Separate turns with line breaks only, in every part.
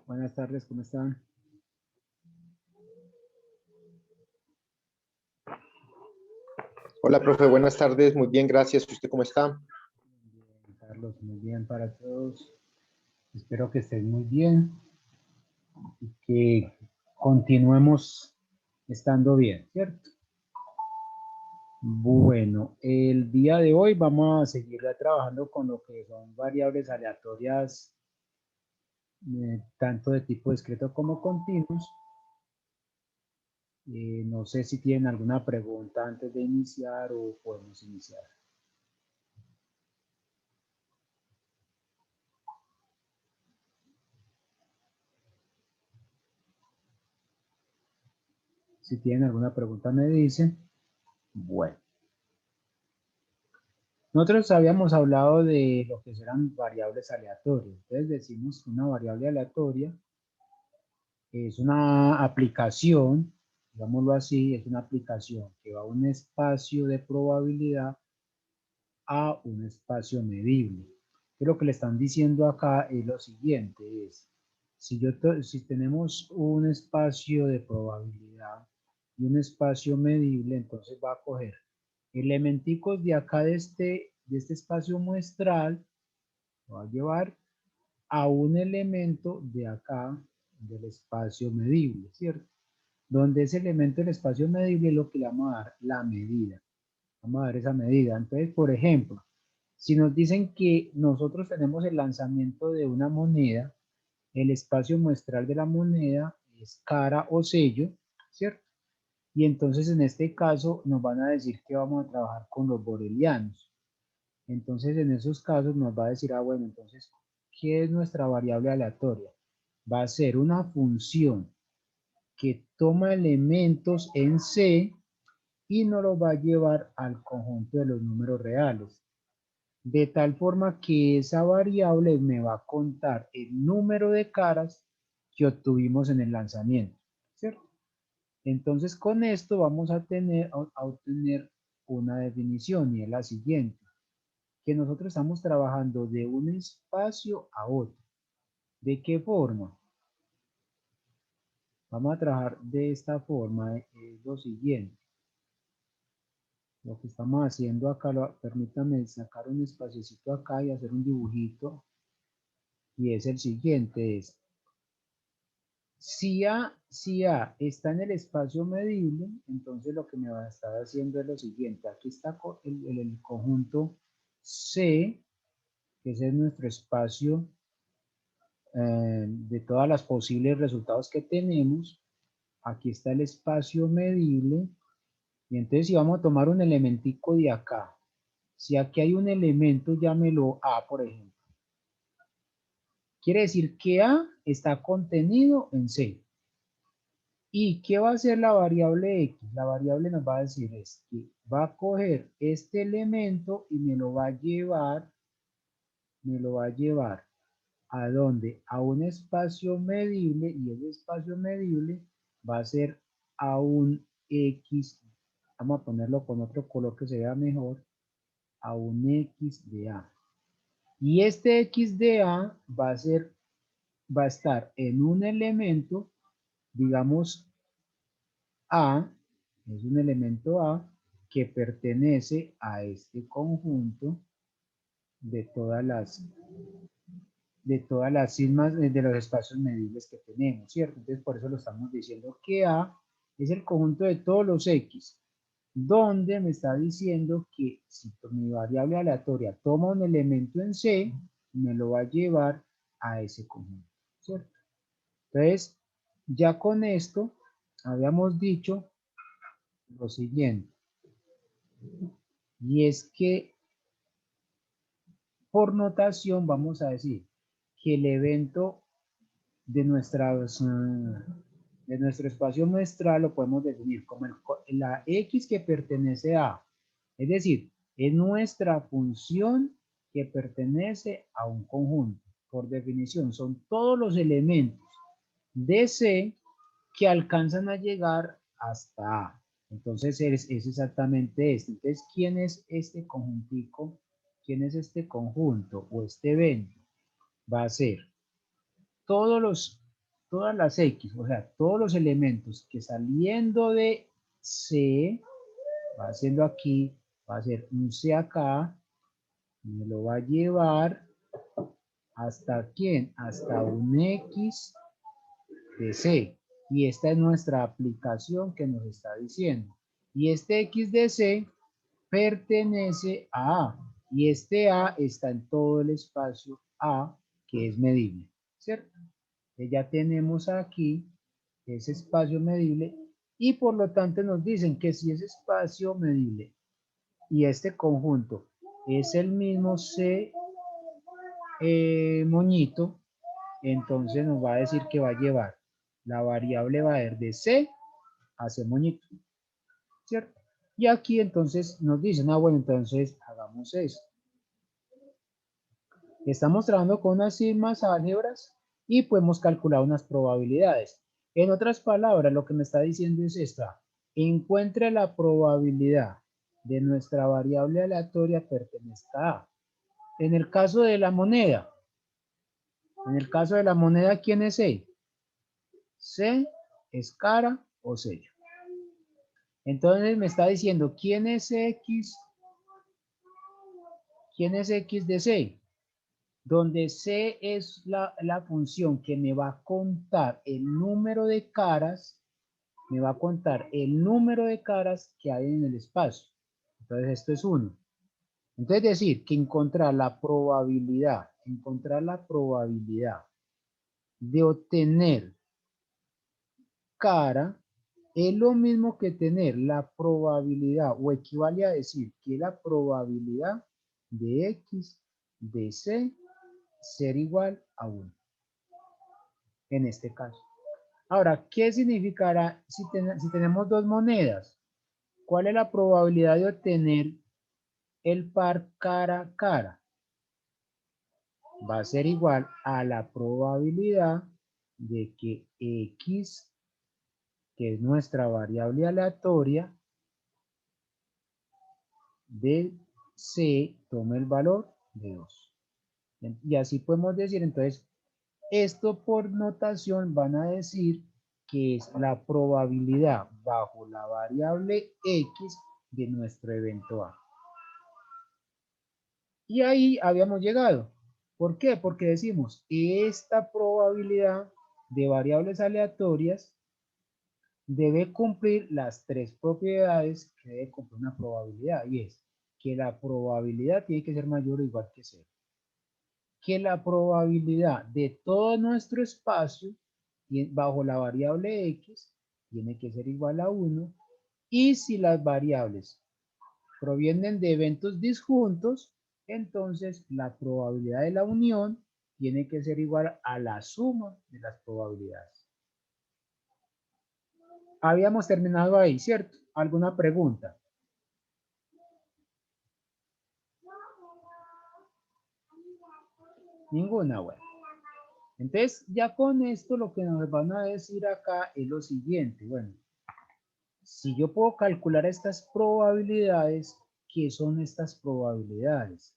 Buenas tardes, ¿cómo están?
Hola, profe, buenas tardes. Muy bien, gracias. ¿Usted cómo está?
Bien, Carlos, muy bien para todos. Espero que estén muy bien y que continuemos estando bien, ¿cierto? Bueno, el día de hoy vamos a seguir trabajando con lo que son variables aleatorias, tanto de tipo discreto como continuos. No sé si tienen alguna pregunta antes de iniciar o podemos iniciar. Si tienen alguna pregunta me dicen. Bueno. Nosotros habíamos hablado de lo que serán variables aleatorias. Entonces decimos que una variable aleatoria es una aplicación, digámoslo así, es una aplicación que va a un espacio de probabilidad a un espacio medible. Y lo que le están diciendo acá es lo siguiente, es, si tenemos un espacio de probabilidad y un espacio medible, entonces va a coger elementicos de acá de este espacio muestral, lo va a llevar a un elemento de acá del espacio medible, ¿cierto? Donde ese elemento del espacio medible es lo que le vamos a dar la medida. Vamos a dar esa medida. Entonces, por ejemplo, si nos dicen que nosotros tenemos el lanzamiento de una moneda, el espacio muestral de la moneda es cara o sello, ¿cierto? Y entonces en este caso nos van a decir que vamos a trabajar con los borelianos. Entonces en esos casos nos va a decir, bueno, entonces, ¿qué es nuestra variable aleatoria? Va a ser una función que toma elementos en C y nos lo va a llevar al conjunto de los números reales. De tal forma que esa variable me va a contar el número de caras que obtuvimos en el lanzamiento, ¿cierto? Entonces con esto vamos a obtener una definición y es la siguiente, que nosotros estamos trabajando de un espacio a otro. ¿De qué forma? Vamos a trabajar de esta forma, es lo siguiente. Lo que estamos haciendo acá, permítanme sacar un espaciocito acá y hacer un dibujito. Y es el siguiente, es si A está en el espacio medible, entonces lo que me va a estar haciendo es lo siguiente. Aquí está el conjunto C, que ese es nuestro espacio de todas las posibles resultados que tenemos. Aquí está el espacio medible. Y entonces si vamos a tomar un elementico de acá, si aquí hay un elemento, llámelo A, por ejemplo. Quiere decir que A está contenido en C. ¿Y qué va a hacer la variable X? La variable nos va a decir es que va a coger este elemento y me lo va a llevar ¿a dónde? A un espacio medible, y ese espacio medible va a ser a un X, vamos a ponerlo con otro color que se vea mejor, a un X de A. Y este X de A va a estar en un elemento, digamos, A, es un elemento A que pertenece a este conjunto de todas las sigmas de los espacios medibles que tenemos, ¿cierto? Entonces por eso lo estamos diciendo que A es el conjunto de todos los X, donde me está diciendo que si mi variable aleatoria toma un elemento en C, me lo va a llevar a ese conjunto, ¿cierto? Entonces, ya con esto habíamos dicho lo siguiente, y es que por notación vamos a decir que el evento de nuestro espacio muestral lo podemos definir como la X que pertenece a, es decir, es nuestra función que pertenece a un conjunto. Por definición, son todos los elementos de C que alcanzan a llegar hasta A. Entonces es exactamente este. Entonces, ¿quién es este conjuntico? ¿Quién es este conjunto o este evento? Va a ser todos los todas las X, o sea, todos los elementos que saliendo de C, va haciendo aquí, va a ser un C acá, me lo va a llevar hasta quién, hasta un X de C. Y esta es nuestra aplicación que nos está diciendo. Y este X de C pertenece a A. Y este A está en todo el espacio A que es medible, ¿cierto? Entonces ya tenemos aquí ese espacio medible y por lo tanto nos dicen que si ese espacio medible y este conjunto es el mismo C moñito, entonces nos va a decir que va a llevar la variable va a ir de C a C moñito, ¿cierto? Y aquí entonces nos dicen, bueno, entonces hagamos eso. Estamos trabajando con unas sigmas álgebras y podemos calcular unas probabilidades. En otras palabras, lo que me está diciendo es esta. Encuentre la probabilidad de nuestra variable aleatoria pertenezca a. En el caso de la moneda, ¿quién es C? C es cara o sello. Entonces me está diciendo, ¿quién es X? ¿Quién es X de C? Donde C es la función que me va a contar el número de caras, me va a contar el número de caras que hay en el espacio. Entonces esto es 1. Entonces decir que encontrar la probabilidad de obtener cara es lo mismo que tener la probabilidad, o equivale a decir que la probabilidad de X de C ser igual a 1, en este caso. Ahora, ¿qué significará si tenemos dos monedas? ¿Cuál es la probabilidad de obtener el par cara a cara? Va a ser igual a la probabilidad de que X, que es nuestra variable aleatoria, de C tome el valor de 2. Y así podemos decir, entonces, esto por notación van a decir que es la probabilidad bajo la variable X de nuestro evento A. Y ahí habíamos llegado. ¿Por qué? Porque decimos, esta probabilidad de variables aleatorias debe cumplir las tres propiedades que debe cumplir una probabilidad, y es que la probabilidad tiene que ser mayor o igual que 0. Que la probabilidad de todo nuestro espacio bajo la variable X tiene que ser igual a 1, y si las variables provienen de eventos disjuntos, entonces la probabilidad de la unión tiene que ser igual a la suma de las probabilidades. Habíamos terminado ahí, ¿cierto? ¿Alguna pregunta? Ninguna, bueno. Entonces, ya con esto lo que nos van a decir acá es lo siguiente. Bueno, si yo puedo calcular estas probabilidades, ¿qué son estas probabilidades?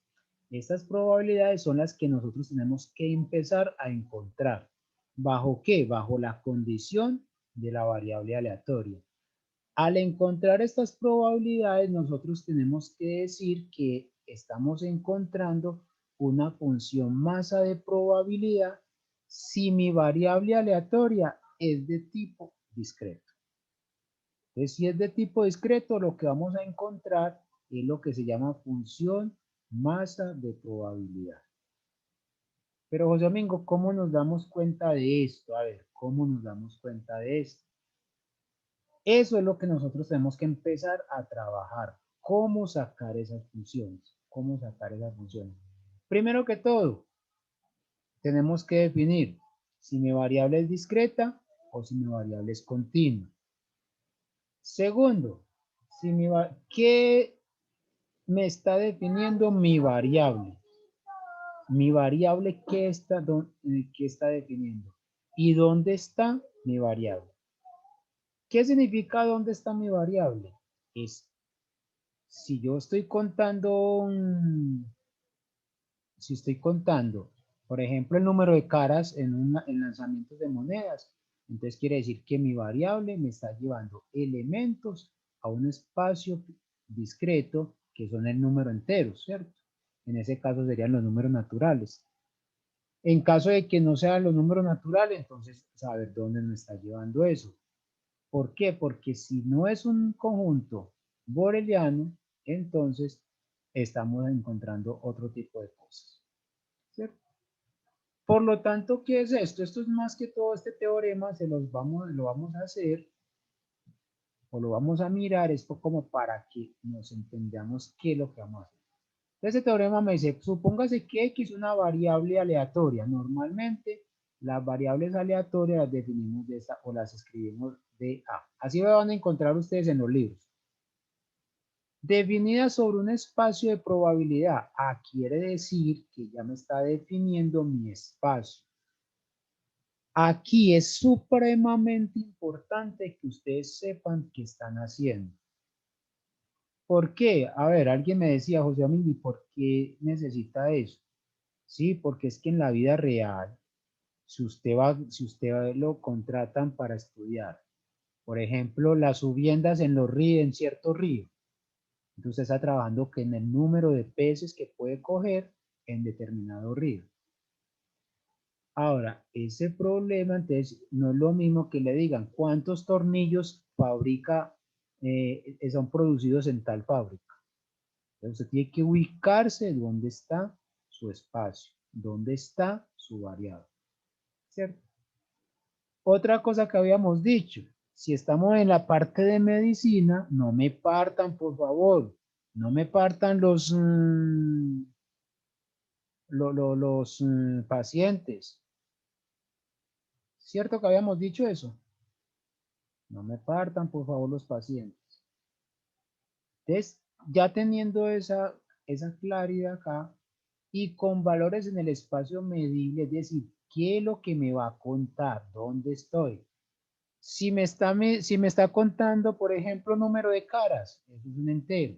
Estas probabilidades son las que nosotros tenemos que empezar a encontrar. ¿Bajo qué? Bajo la condición de la variable aleatoria. Al encontrar estas probabilidades, nosotros tenemos que decir que estamos encontrando una función masa de probabilidad si mi variable aleatoria es de tipo discreto. Entonces, si es de tipo discreto, lo que vamos a encontrar es lo que se llama función masa de probabilidad. Pero José Domingo, ¿cómo nos damos cuenta de esto? A ver, ¿cómo nos damos cuenta de esto? Eso es lo que nosotros tenemos que empezar a trabajar. ¿Cómo sacar esas funciones? ¿Cómo sacar esas funciones? Primero que todo, tenemos que definir si mi variable es discreta o si mi variable es continua. Segundo, ¿qué me está definiendo mi variable? Mi variable, ¿qué está definiendo? ¿Y dónde está mi variable? ¿Qué significa dónde está mi variable? Es si estoy contando, Por ejemplo, el número de caras en lanzamientos de monedas. Entonces quiere decir que mi variable me está llevando elementos a un espacio discreto que son el número entero, ¿cierto? En ese caso serían los números naturales. En caso de que no sean los números naturales, entonces saber dónde me está llevando eso. ¿Por qué? Porque si no es un conjunto boreliano, entonces estamos encontrando otro tipo de cosas, ¿cierto? Por lo tanto, ¿qué es esto? Esto es más que todo este teorema, lo vamos a hacer o lo vamos a mirar, es como para que nos entendamos qué es lo que vamos a hacer. Este teorema me dice, supóngase que X es una variable aleatoria. Normalmente las variables aleatorias las definimos de esta o las escribimos de A. Así lo van a encontrar ustedes en los libros. Definida sobre un espacio de probabilidad. A quiere decir que ya me está definiendo mi espacio. Aquí es supremamente importante que ustedes sepan qué están haciendo. ¿Por qué? A ver, alguien me decía, José Domingo, ¿y por qué necesita eso? Sí, porque es que en la vida real, si usted lo contratan para estudiar, por ejemplo, las subiendas en los ríos, en cierto río, entonces está trabajando que en el número de peces que puede coger en determinado río. Ahora, ese problema, entonces, no es lo mismo que le digan cuántos tornillos fabrica, son producidos en tal fábrica. Entonces, usted tiene que ubicarse dónde está su espacio, dónde está su variable, ¿cierto? Otra cosa que habíamos dicho, si estamos en la parte de medicina, no me partan, por favor, no me partan los pacientes. ¿Cierto que habíamos dicho eso? No me partan, por favor, los pacientes. Entonces, ya teniendo esa claridad acá y con valores en el espacio medible, es decir, ¿qué es lo que me va a contar? ¿Dónde estoy? Si me está contando, por ejemplo, número de caras, eso es un entero.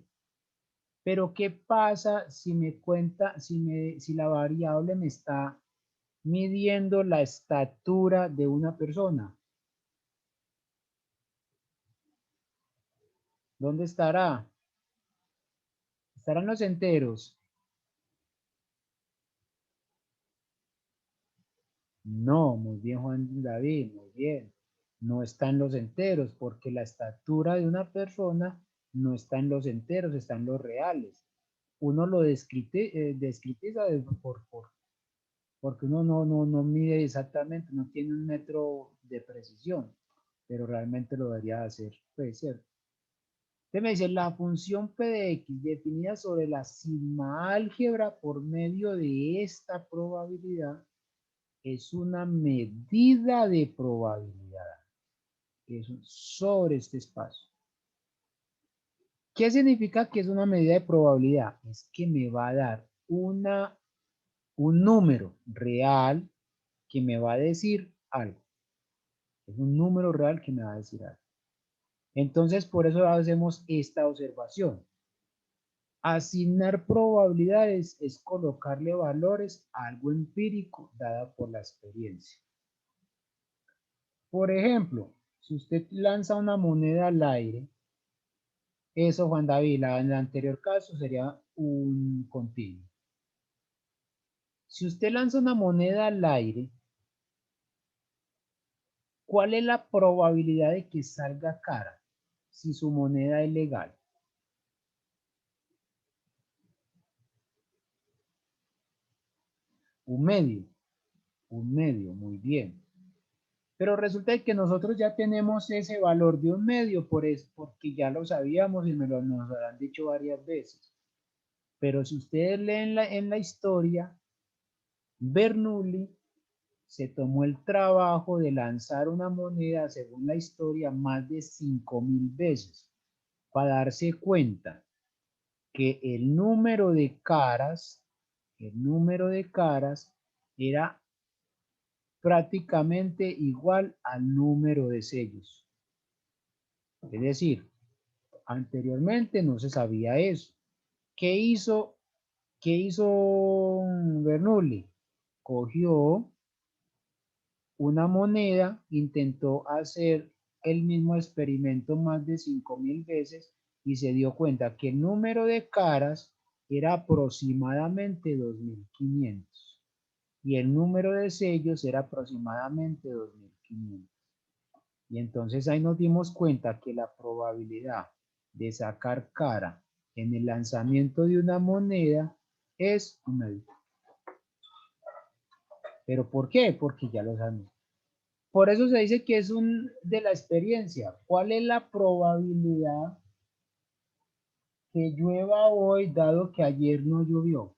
Pero ¿qué pasa si me cuenta, si la variable me está midiendo la estatura de una persona? ¿Dónde estará? ¿Estarán los enteros? No, muy bien, Juan David, muy bien. No están los enteros, porque la estatura de una persona no está en los enteros, está en los reales. Uno lo descritiza porque uno no mide exactamente, no tiene un metro de precisión, pero realmente lo debería hacer, pues, ¿cierto? Usted me dice, la función P de X definida sobre la sigma álgebra por medio de esta probabilidad es una medida de probabilidad, es sobre este espacio. ¿Qué significa que es una medida de probabilidad? Es que me va a dar un número real que me va a decir algo. Es un número real que me va a decir algo. Entonces, por eso hacemos esta observación. Asignar probabilidades es colocarle valores a algo empírico dada por la experiencia. Por ejemplo, si usted lanza una moneda al aire, eso, Juan David, en el anterior caso sería un continuo. Si usted lanza una moneda al aire, ¿cuál es la probabilidad de que salga cara si su moneda es legal? Un medio, muy bien. Pero resulta que nosotros ya tenemos ese valor de un medio porque ya lo sabíamos y nos lo han dicho varias veces. Pero si ustedes leen en la historia, Bernoulli se tomó el trabajo de lanzar una moneda, según la historia, más de 5.000 veces para darse cuenta que el número de caras era prácticamente igual al número de sellos. Es decir, anteriormente no se sabía eso. ¿Qué hizo Bernoulli? cogió una moneda, intentó hacer el mismo experimento más de 5.000 veces y se dio cuenta que el número de caras era aproximadamente 2.500 y el número de sellos era aproximadamente 2.500. Y entonces ahí nos dimos cuenta que la probabilidad de sacar cara en el lanzamiento de una moneda es una. ¿Pero por qué? Porque ya lo sabemos. Por eso se dice que es un de la experiencia. ¿Cuál es la probabilidad que llueva hoy dado que ayer no llovió?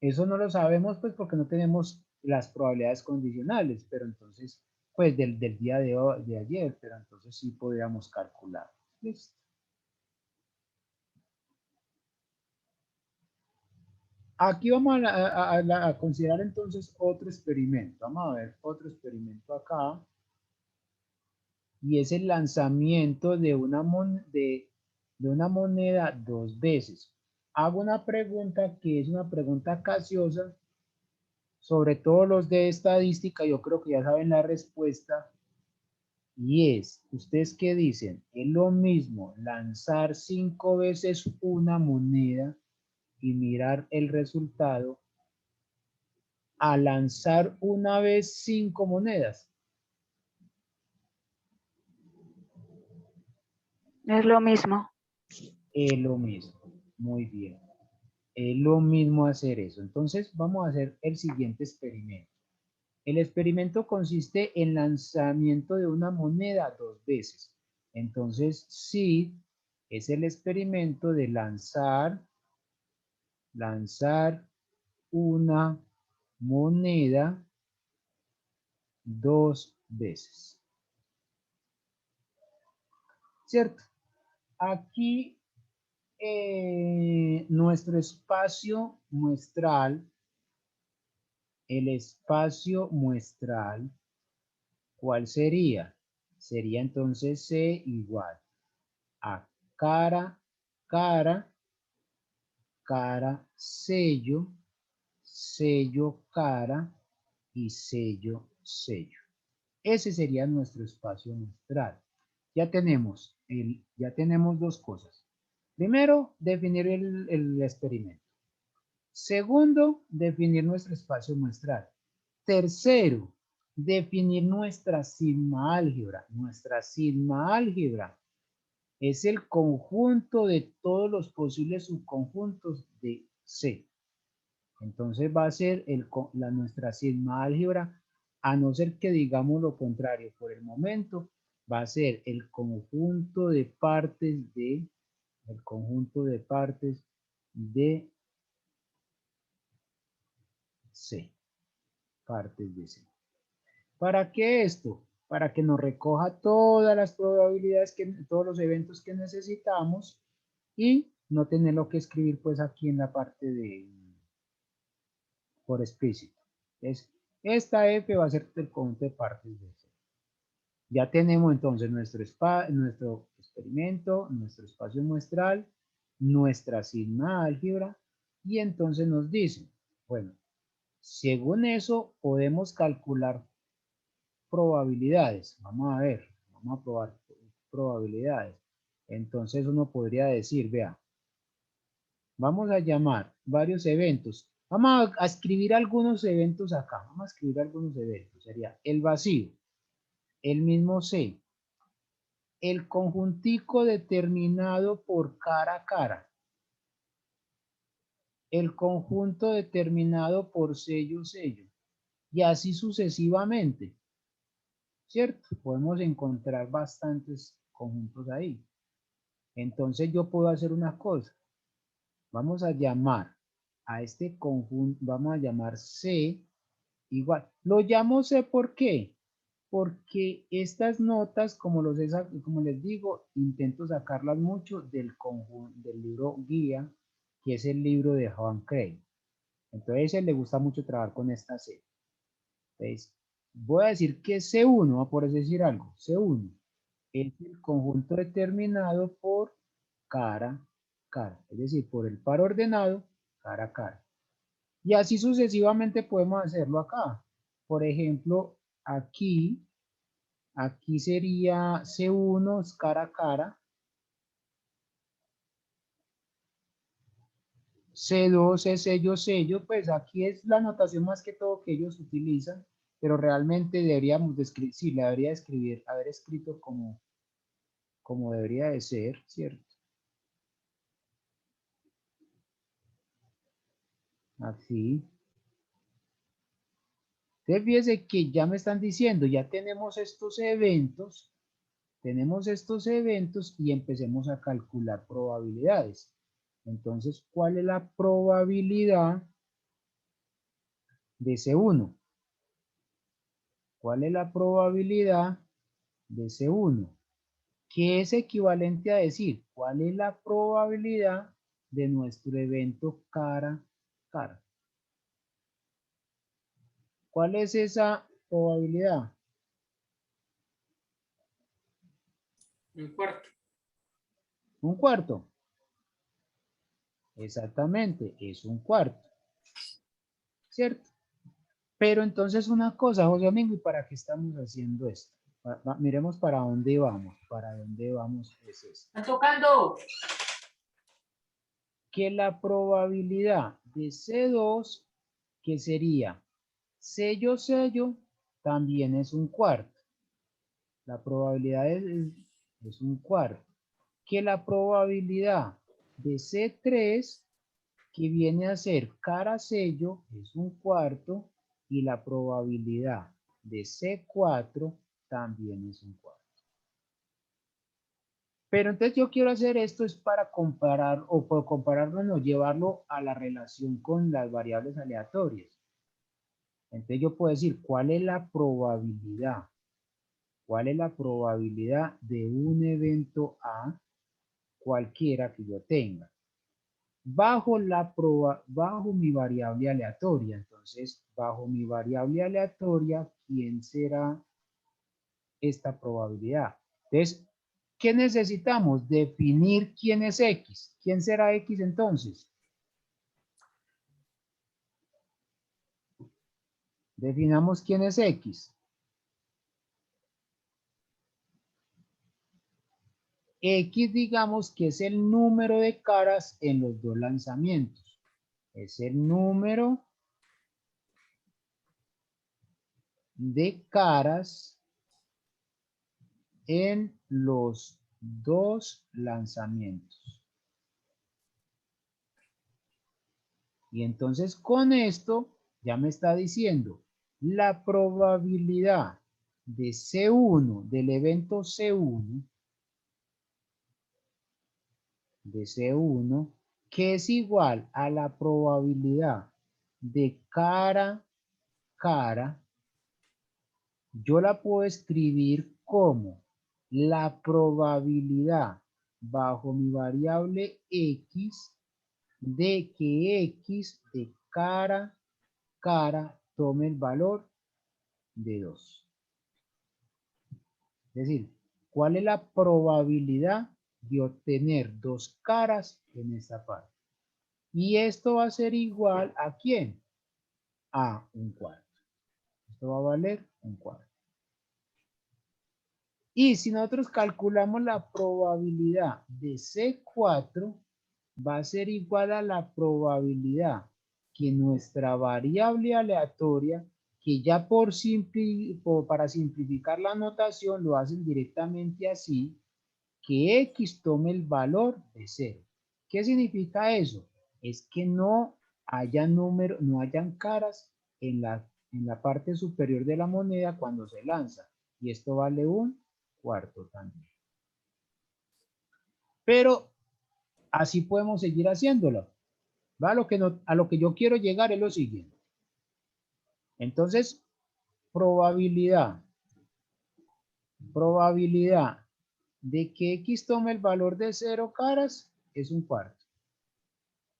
Eso no lo sabemos pues porque no tenemos las probabilidades condicionales, pero entonces, pues del día de ayer, pero entonces sí podríamos calcular. ¿Listo? Aquí vamos a considerar entonces otro experimento. Vamos a ver otro experimento acá. Y es el lanzamiento de una moneda dos veces. Hago una pregunta que es una pregunta capciosa, sobre todo los de estadística, yo creo que ya saben la respuesta, y es, ¿ustedes qué dicen? ¿Es lo mismo lanzar 5 veces una moneda y mirar el resultado a lanzar una vez 5 monedas?
Es lo mismo.
Es lo mismo. Muy bien. Es lo mismo hacer eso. Entonces vamos a hacer el siguiente experimento. El experimento consiste en lanzamiento de una moneda dos veces. Entonces, sí, es el experimento de lanzar una moneda dos veces. ¿Cierto? Aquí nuestro espacio muestral, el espacio muestral, ¿cuál sería? Sería entonces C igual a cara, cara, cara, sello, sello, cara y sello, sello. Ese sería nuestro espacio muestral. Ya tenemos dos cosas. Primero, definir el experimento. Segundo, definir nuestro espacio muestral. Tercero, definir nuestra sigma álgebra. Nuestra sigma álgebra es el conjunto de todos los posibles subconjuntos de C. Entonces va a ser nuestra sigma álgebra, a no ser que digamos lo contrario por el momento, va a ser el conjunto de partes de C. Partes de C. ¿Para qué esto? Para que nos recoja todas las probabilidades, todos los eventos que necesitamos y no tenerlo que escribir pues aquí en la parte de por explícito. Entonces, esta F va a ser el conjunto de partes de C. Ya tenemos entonces nuestro experimento, nuestro espacio muestral, nuestra sigma álgebra y entonces nos dice, bueno, según eso podemos calcular probabilidades. Vamos a ver, vamos a probar probabilidades. Entonces uno podría decir, vea, vamos a llamar varios eventos. Vamos a escribir algunos eventos acá. Vamos a escribir algunos eventos. Sería el vacío, el mismo C, el conjuntico determinado por cara a cara, el conjunto determinado por sello, sello, y así sucesivamente. ¿Cierto? Podemos encontrar bastantes conjuntos ahí. Entonces yo puedo hacer una cosa. Vamos a llamar a este conjunto, vamos a llamar C igual. Lo llamo C ¿por qué? Porque estas notas, como les digo, intento sacarlas mucho del libro guía, que es el libro de Juan Craig. Entonces a él le gusta mucho trabajar con esta C. Entonces, Voy a decir que C1, por decir algo, C1 es el conjunto determinado por cara, cara, es decir, por el par ordenado, cara, cara. Y así sucesivamente podemos hacerlo acá. Por ejemplo, aquí sería C1 es cara, cara, C2 es sello, sello, pues aquí es la notación más que todo que ellos utilizan, pero realmente deberíamos describir, sí, la debería escribir, haber escrito como debería de ser, ¿cierto? Así. Entonces fíjese que ya me están diciendo, ya tenemos estos eventos y empecemos a calcular probabilidades. Entonces, ¿cuál es la probabilidad de C1? ¿Cuál es la probabilidad de C1? Que es equivalente a decir, ¿cuál es la probabilidad de nuestro evento cara, cara? ¿Cuál es esa probabilidad?
Un cuarto.
Un cuarto. Exactamente, es un cuarto. ¿Cierto? Pero entonces una cosa, José Domingo, ¿y para qué estamos haciendo esto? Miremos para dónde vamos. Para dónde vamos es esto.
¡Está tocando!
Que la probabilidad de C2, que sería sello, sello, también es un cuarto. La probabilidad es un cuarto. Que la probabilidad de C3, que viene a ser cara sello, es un cuarto. Y la probabilidad de C4 también es un cuarto. Pero entonces yo quiero hacer esto es para comparar, o por compararlo, no, llevarlo a la relación con las variables aleatorias. Entonces yo puedo decir, ¿cuál es la probabilidad? ¿Cuál es la probabilidad de un evento A, cualquiera que yo tenga? Bajo mi variable aleatoria. Entonces, bajo mi variable aleatoria, ¿quién será esta probabilidad? Entonces, ¿qué necesitamos? Definir quién es X. ¿Quién será X entonces? Definamos quién es X. X, digamos que es el número de caras en los dos lanzamientos. Es el número de caras en los dos lanzamientos. Y entonces con esto ya me está diciendo la probabilidad de C1, del evento C1, que es igual a la probabilidad de cara, cara, yo la puedo escribir como la probabilidad bajo mi variable X de que X de cara, cara tome el valor de 2. Es decir, ¿cuál es la probabilidad de obtener dos caras en esta parte? Y esto va a ser igual a ¿quién? A un cuarto. Esto va a valer un cuarto. Y si nosotros calculamos la probabilidad de C4, va a ser igual a la probabilidad que nuestra variable aleatoria, que ya para simplificar la notación lo hacen directamente así, que X tome el valor de 0. ¿Qué significa eso? Es que no hayan caras en la parte superior de la moneda cuando se lanza. Y esto vale un cuarto también. Pero así podemos seguir haciéndolo. ¿Va? A lo que yo quiero llegar es lo siguiente. Entonces, probabilidad de que X tome el valor de 0 caras es un cuarto.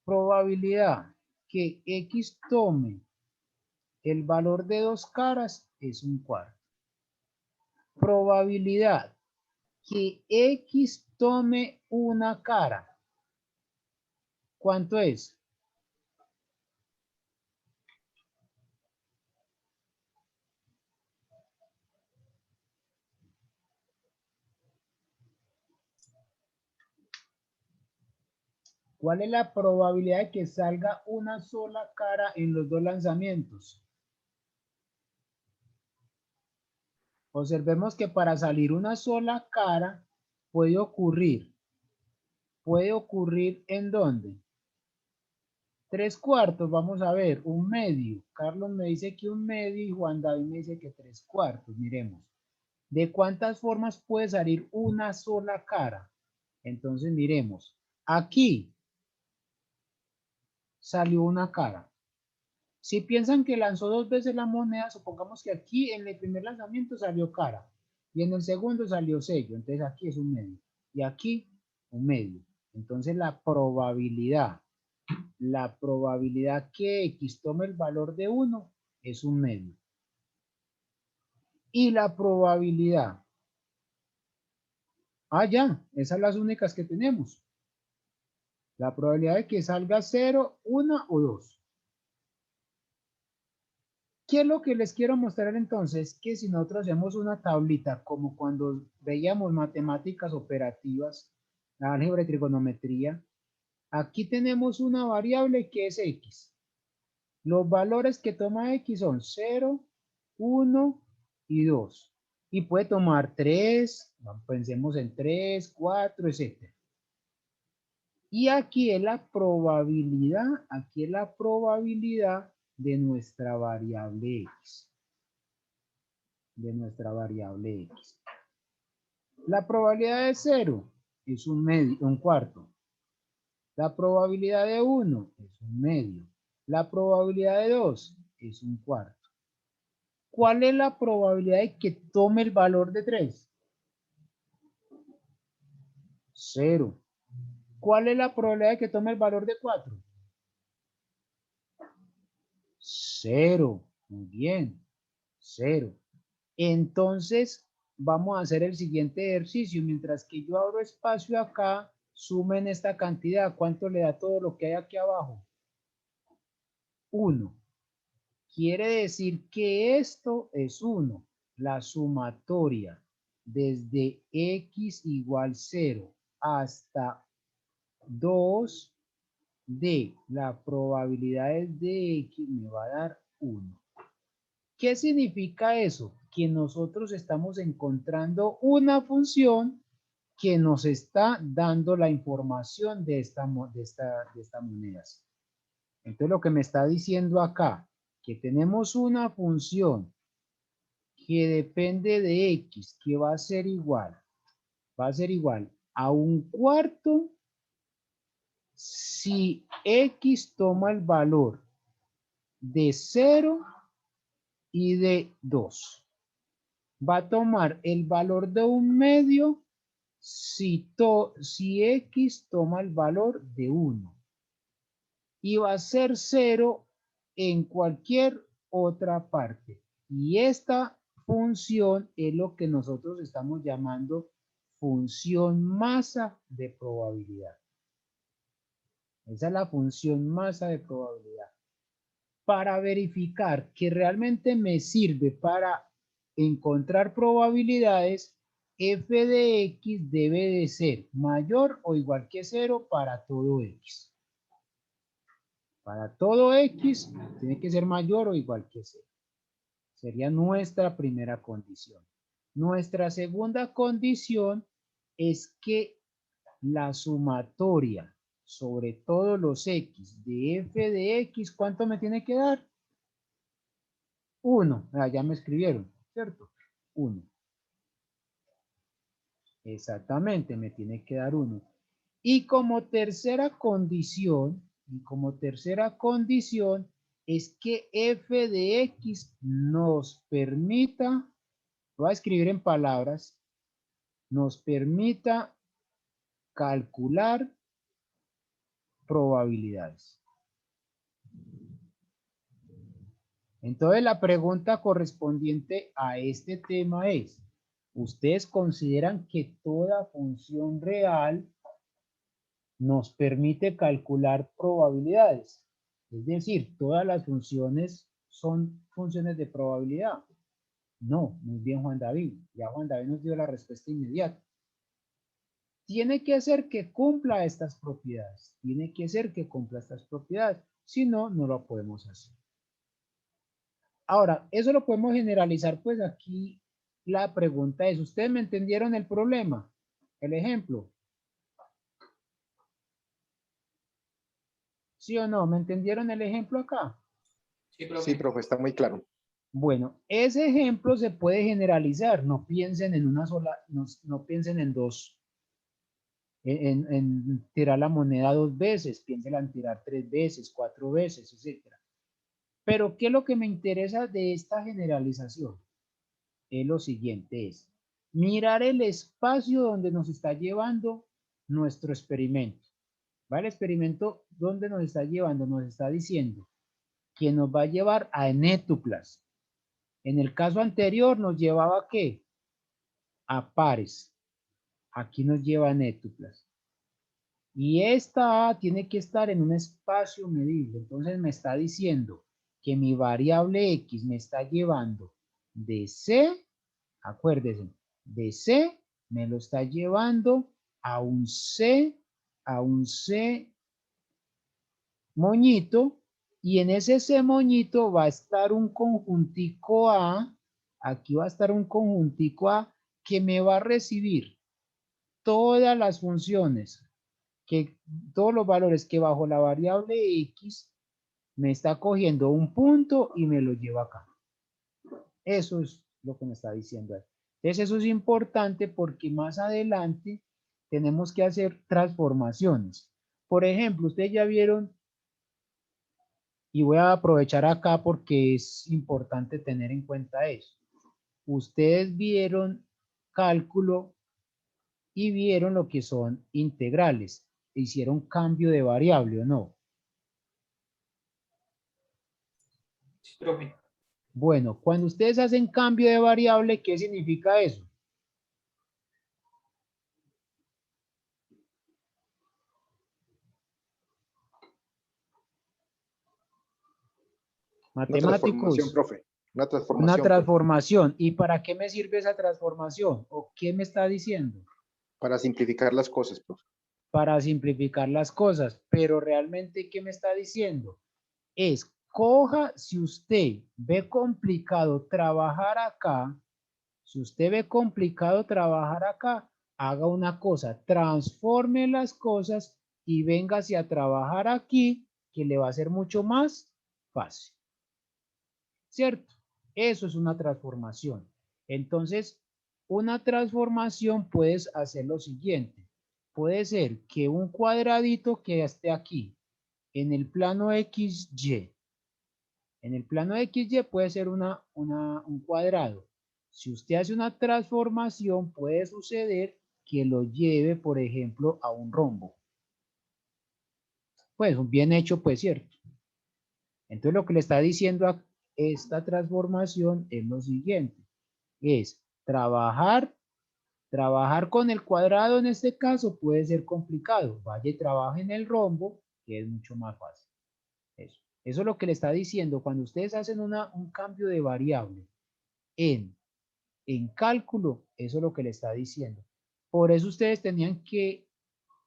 Probabilidad que X tome El valor de 2 caras es 1/4. Probabilidad que X tome una cara. ¿Cuánto es? ¿Cuál es la probabilidad de que salga una sola cara en los dos lanzamientos? Observemos que para salir una sola cara puede ocurrir. ¿Puede ocurrir en dónde? 3/4, vamos a ver, un medio. Carlos me dice que un medio y Juan David me dice que 3/4. Miremos. ¿De cuántas formas puede salir una sola cara? Entonces miremos. Aquí salió una cara. Si piensan que lanzó 2 veces la moneda, supongamos que aquí en el primer lanzamiento salió cara y en el segundo salió sello. Entonces aquí es un medio y aquí un medio. Entonces la probabilidad que X tome el valor de 1 es un medio. Y la probabilidad, ya, esas son las únicas que tenemos. La probabilidad de que salga 0, 1 o 2. ¿Qué es lo que les quiero mostrar entonces? Que si nosotros hacemos una tablita, como cuando veíamos matemáticas operativas, álgebra y trigonometría, aquí tenemos una variable que es X. Los valores que toma X son 0, 1 y 2. Y puede tomar 3, pensemos en 3, 4, etc. Y aquí es la probabilidad de nuestra variable X. La probabilidad de 0 es un cuarto. La probabilidad de 1 es un medio. La probabilidad de 2 es un cuarto. ¿Cuál es la probabilidad de que tome el valor de 3? 0. ¿Cuál es la probabilidad de que tome el valor de 4? 0. Muy bien. 0. Entonces, vamos a hacer el siguiente ejercicio. Mientras que yo abro espacio acá, sumen esta cantidad. ¿Cuánto le da todo lo que hay aquí abajo? 1. Quiere decir que esto es 1. La sumatoria desde X igual 0 hasta 2 de la probabilidad de X me va a dar 1. ¿Qué significa eso? Que nosotros estamos encontrando una función que nos está dando la información de esta moneda. Entonces lo que me está diciendo acá, que tenemos una función que depende de X, que va a ser igual a 1/4 si X toma el valor de 0 y de 2. Va a tomar el valor de un medio si X toma el valor de 1. Y va a ser 0 en cualquier otra parte. Y esta función es lo que nosotros estamos llamando función masa de probabilidad. Esa es la función masa de probabilidad. Para verificar que realmente me sirve para encontrar probabilidades, f de x debe de ser mayor o igual que 0 para todo x. Para todo x tiene que ser mayor o igual que 0. Sería nuestra primera condición. Nuestra segunda condición es que la sumatoria sobre todos los x de f de x, ¿cuánto me tiene que dar? 1. Ya me escribieron, ¿cierto? 1. Exactamente, me tiene que dar 1. Y como tercera condición, es que f de x nos permita, voy a escribir en palabras, nos permita calcular probabilidades. Entonces la pregunta correspondiente a este tema es, ¿ustedes consideran que toda función real nos permite calcular probabilidades? Es decir, todas las funciones son funciones de probabilidad. No, muy bien Juan David. Ya Juan David nos dio la respuesta inmediata. Tiene que ser que cumpla estas propiedades. Tiene que ser que cumpla estas propiedades. Si no, no lo podemos hacer. Ahora, eso lo podemos generalizar, pues aquí la pregunta es, ¿ustedes me entendieron el problema? El ejemplo. ¿Sí o no? ¿Me entendieron el ejemplo acá?
Sí, profe.
Sí, profe, está muy claro.
Bueno, ese ejemplo se puede generalizar. No piensen en una sola, no piensen en dos, en tirar la moneda 2 veces, piensen en tirar 3 veces, 4 veces, etc. Pero, ¿qué es lo que me interesa de esta generalización? Es lo siguiente, es mirar el espacio donde nos está llevando nuestro experimento. ¿Va? El experimento, ¿dónde nos está llevando? Nos está diciendo que nos va a llevar a enétuplas. En el caso anterior nos llevaba ¿a qué? A pares. Aquí nos lleva a enétuplas. Y esta A tiene que estar en un espacio medible. Entonces me está diciendo que mi variable X me está llevando de C, acuérdese, de C me lo está llevando a un C moñito, y en ese C moñito va a estar un conjuntico A, aquí va a estar un conjuntico A que me va a recibir todas las funciones, que todos los valores que bajo la variable X me está cogiendo un punto y me lo lleva acá. Eso es lo que me está diciendo ahí. Entonces eso es importante porque más adelante tenemos que hacer transformaciones. Por ejemplo, ustedes ya vieron, y voy a aprovechar acá porque es importante tener en cuenta eso. Ustedes vieron cálculo y vieron lo que son integrales. Hicieron cambio de variable o no.
Sí, profe.
Bueno, cuando ustedes hacen cambio de variable, ¿qué significa eso?
Una transformación,
Matemáticos,
profe. Una
una
transformación, profe.
transformación. ¿Y para qué me sirve esa transformación? ¿O qué me está diciendo?
Para simplificar las cosas, profe.
Para simplificar las cosas. Pero realmente, ¿qué me está diciendo? Es, coja, si usted ve complicado trabajar acá, si usted ve complicado trabajar acá, haga una cosa, transforme las cosas y véngase a trabajar aquí, que le va a ser mucho más fácil. ¿Cierto? Eso es una transformación. Entonces, una transformación puedes hacer lo siguiente. Puede ser que un cuadradito que esté aquí, en el plano XY, en el plano XY puede ser un cuadrado. Si usted hace una transformación, puede suceder que lo lleve, por ejemplo, a un rombo. Pues, bien hecho, pues, cierto. Entonces, lo que le está diciendo a esta transformación es lo siguiente. Es trabajar con el cuadrado en este caso puede ser complicado. Vaya y trabaje en el rombo, que es mucho más fácil. Eso es lo que le está diciendo. Cuando ustedes hacen un cambio de variable en cálculo, eso es lo que le está diciendo. Por eso ustedes tenían que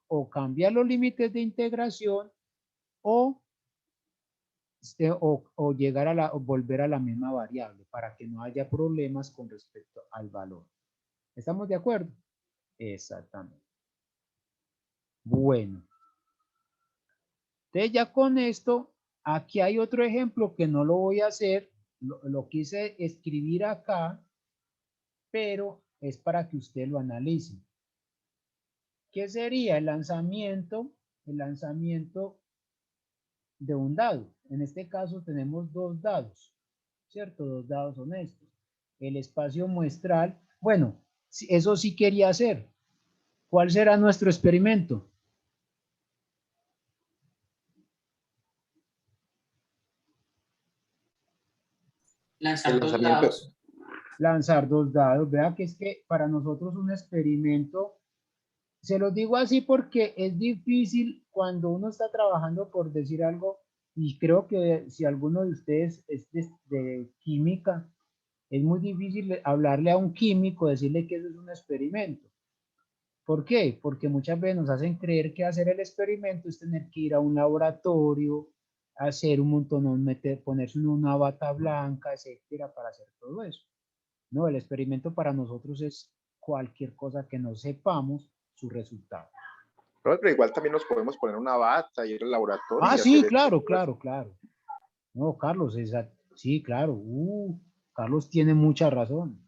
o cambiar los límites de integración o, o llegar a o volver a la misma variable para que no haya problemas con respecto al valor. ¿Estamos de acuerdo? Exactamente. Bueno. Entonces ya con esto, aquí hay otro ejemplo que no lo voy a hacer, lo quise escribir acá, pero es para que usted lo analice. ¿Qué sería el lanzamiento? El lanzamiento de un dado. En este caso tenemos dos dados, ¿cierto? Dos dados honestos. El espacio muestral, bueno, eso sí quería hacer. ¿Cuál será nuestro experimento?
Lanzar
El
dos
lanzamiento.
dados.
Lanzar 2 dados. Vea que es que para nosotros un experimento, se los digo así porque es difícil cuando uno está trabajando, por decir algo, y creo que si alguno de ustedes es de química, es muy difícil hablarle a un químico, decirle que eso es un experimento. ¿Por qué? Porque muchas veces nos hacen creer que hacer el experimento es tener que ir a un laboratorio, hacer un montón, ponerse una bata blanca, etcétera, para hacer todo eso. No, el experimento para nosotros es cualquier cosa que no sepamos su resultado.
Pero igual también nos podemos poner una bata, ir al laboratorio
Ah,
y hacer
sí,
esto.
claro, claro, claro. No, Carlos, sí, claro. Carlos tiene mucha razón.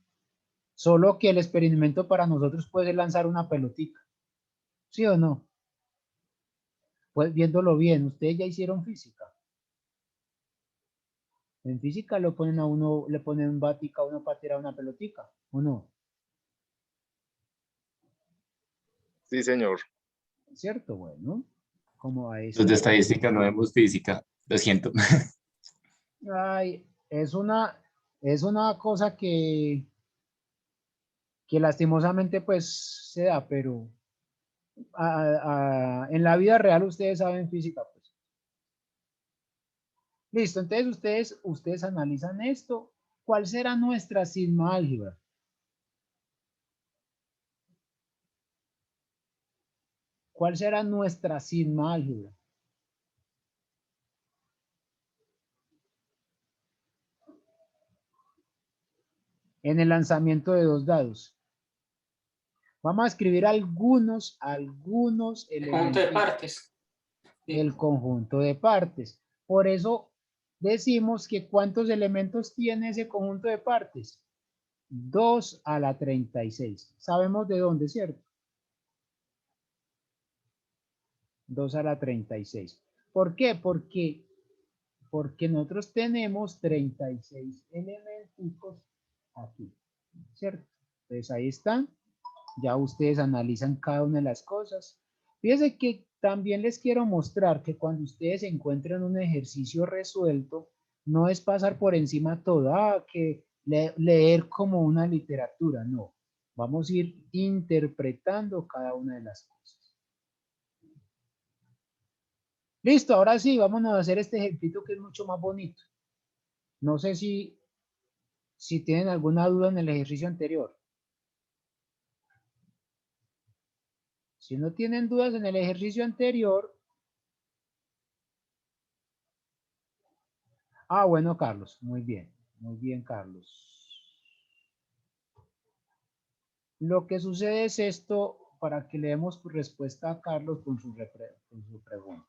Solo que el experimento para nosotros puede lanzar una pelotita. ¿Sí o no? Pues viéndolo bien, ustedes ya hicieron física. En física lo ponen a uno, le ponen un batica a uno para tirar una pelotica, ¿o no?
Sí, señor.
¿Cierto? Bueno, como a
Los de
esto.
estadística no vemos física, lo siento.
Ay, es una cosa que lastimosamente pues se da, pero en la vida real ustedes saben física, pues. Listo, entonces ustedes analizan esto. ¿Cuál será nuestra sigma álgebra? ¿Cuál será nuestra sigma álgebra? En el lanzamiento de 2 dados. Vamos a escribir algunos
El conjunto de
elementos.
partes. Sí.
El conjunto de partes. Por eso decimos que ¿cuántos elementos tiene ese conjunto de partes? 2 a la 36. Sabemos de dónde, ¿cierto? 2 a la 36. ¿Por qué? Porque nosotros tenemos 36 elementos aquí, ¿cierto? Entonces ahí están. Ya ustedes analizan cada una de las cosas. Fíjense que también les quiero mostrar que cuando ustedes encuentran un ejercicio resuelto, no es pasar por encima todo, que leer como una literatura, no. Vamos a ir interpretando cada una de las cosas. Listo, ahora sí, vámonos a hacer este ejemplito que es mucho más bonito. No sé si tienen alguna duda en el ejercicio anterior. Si no tienen dudas en el ejercicio anterior. Ah, bueno, Carlos, muy bien, Carlos. Lo que sucede es esto para que le demos respuesta a Carlos con su pregunta.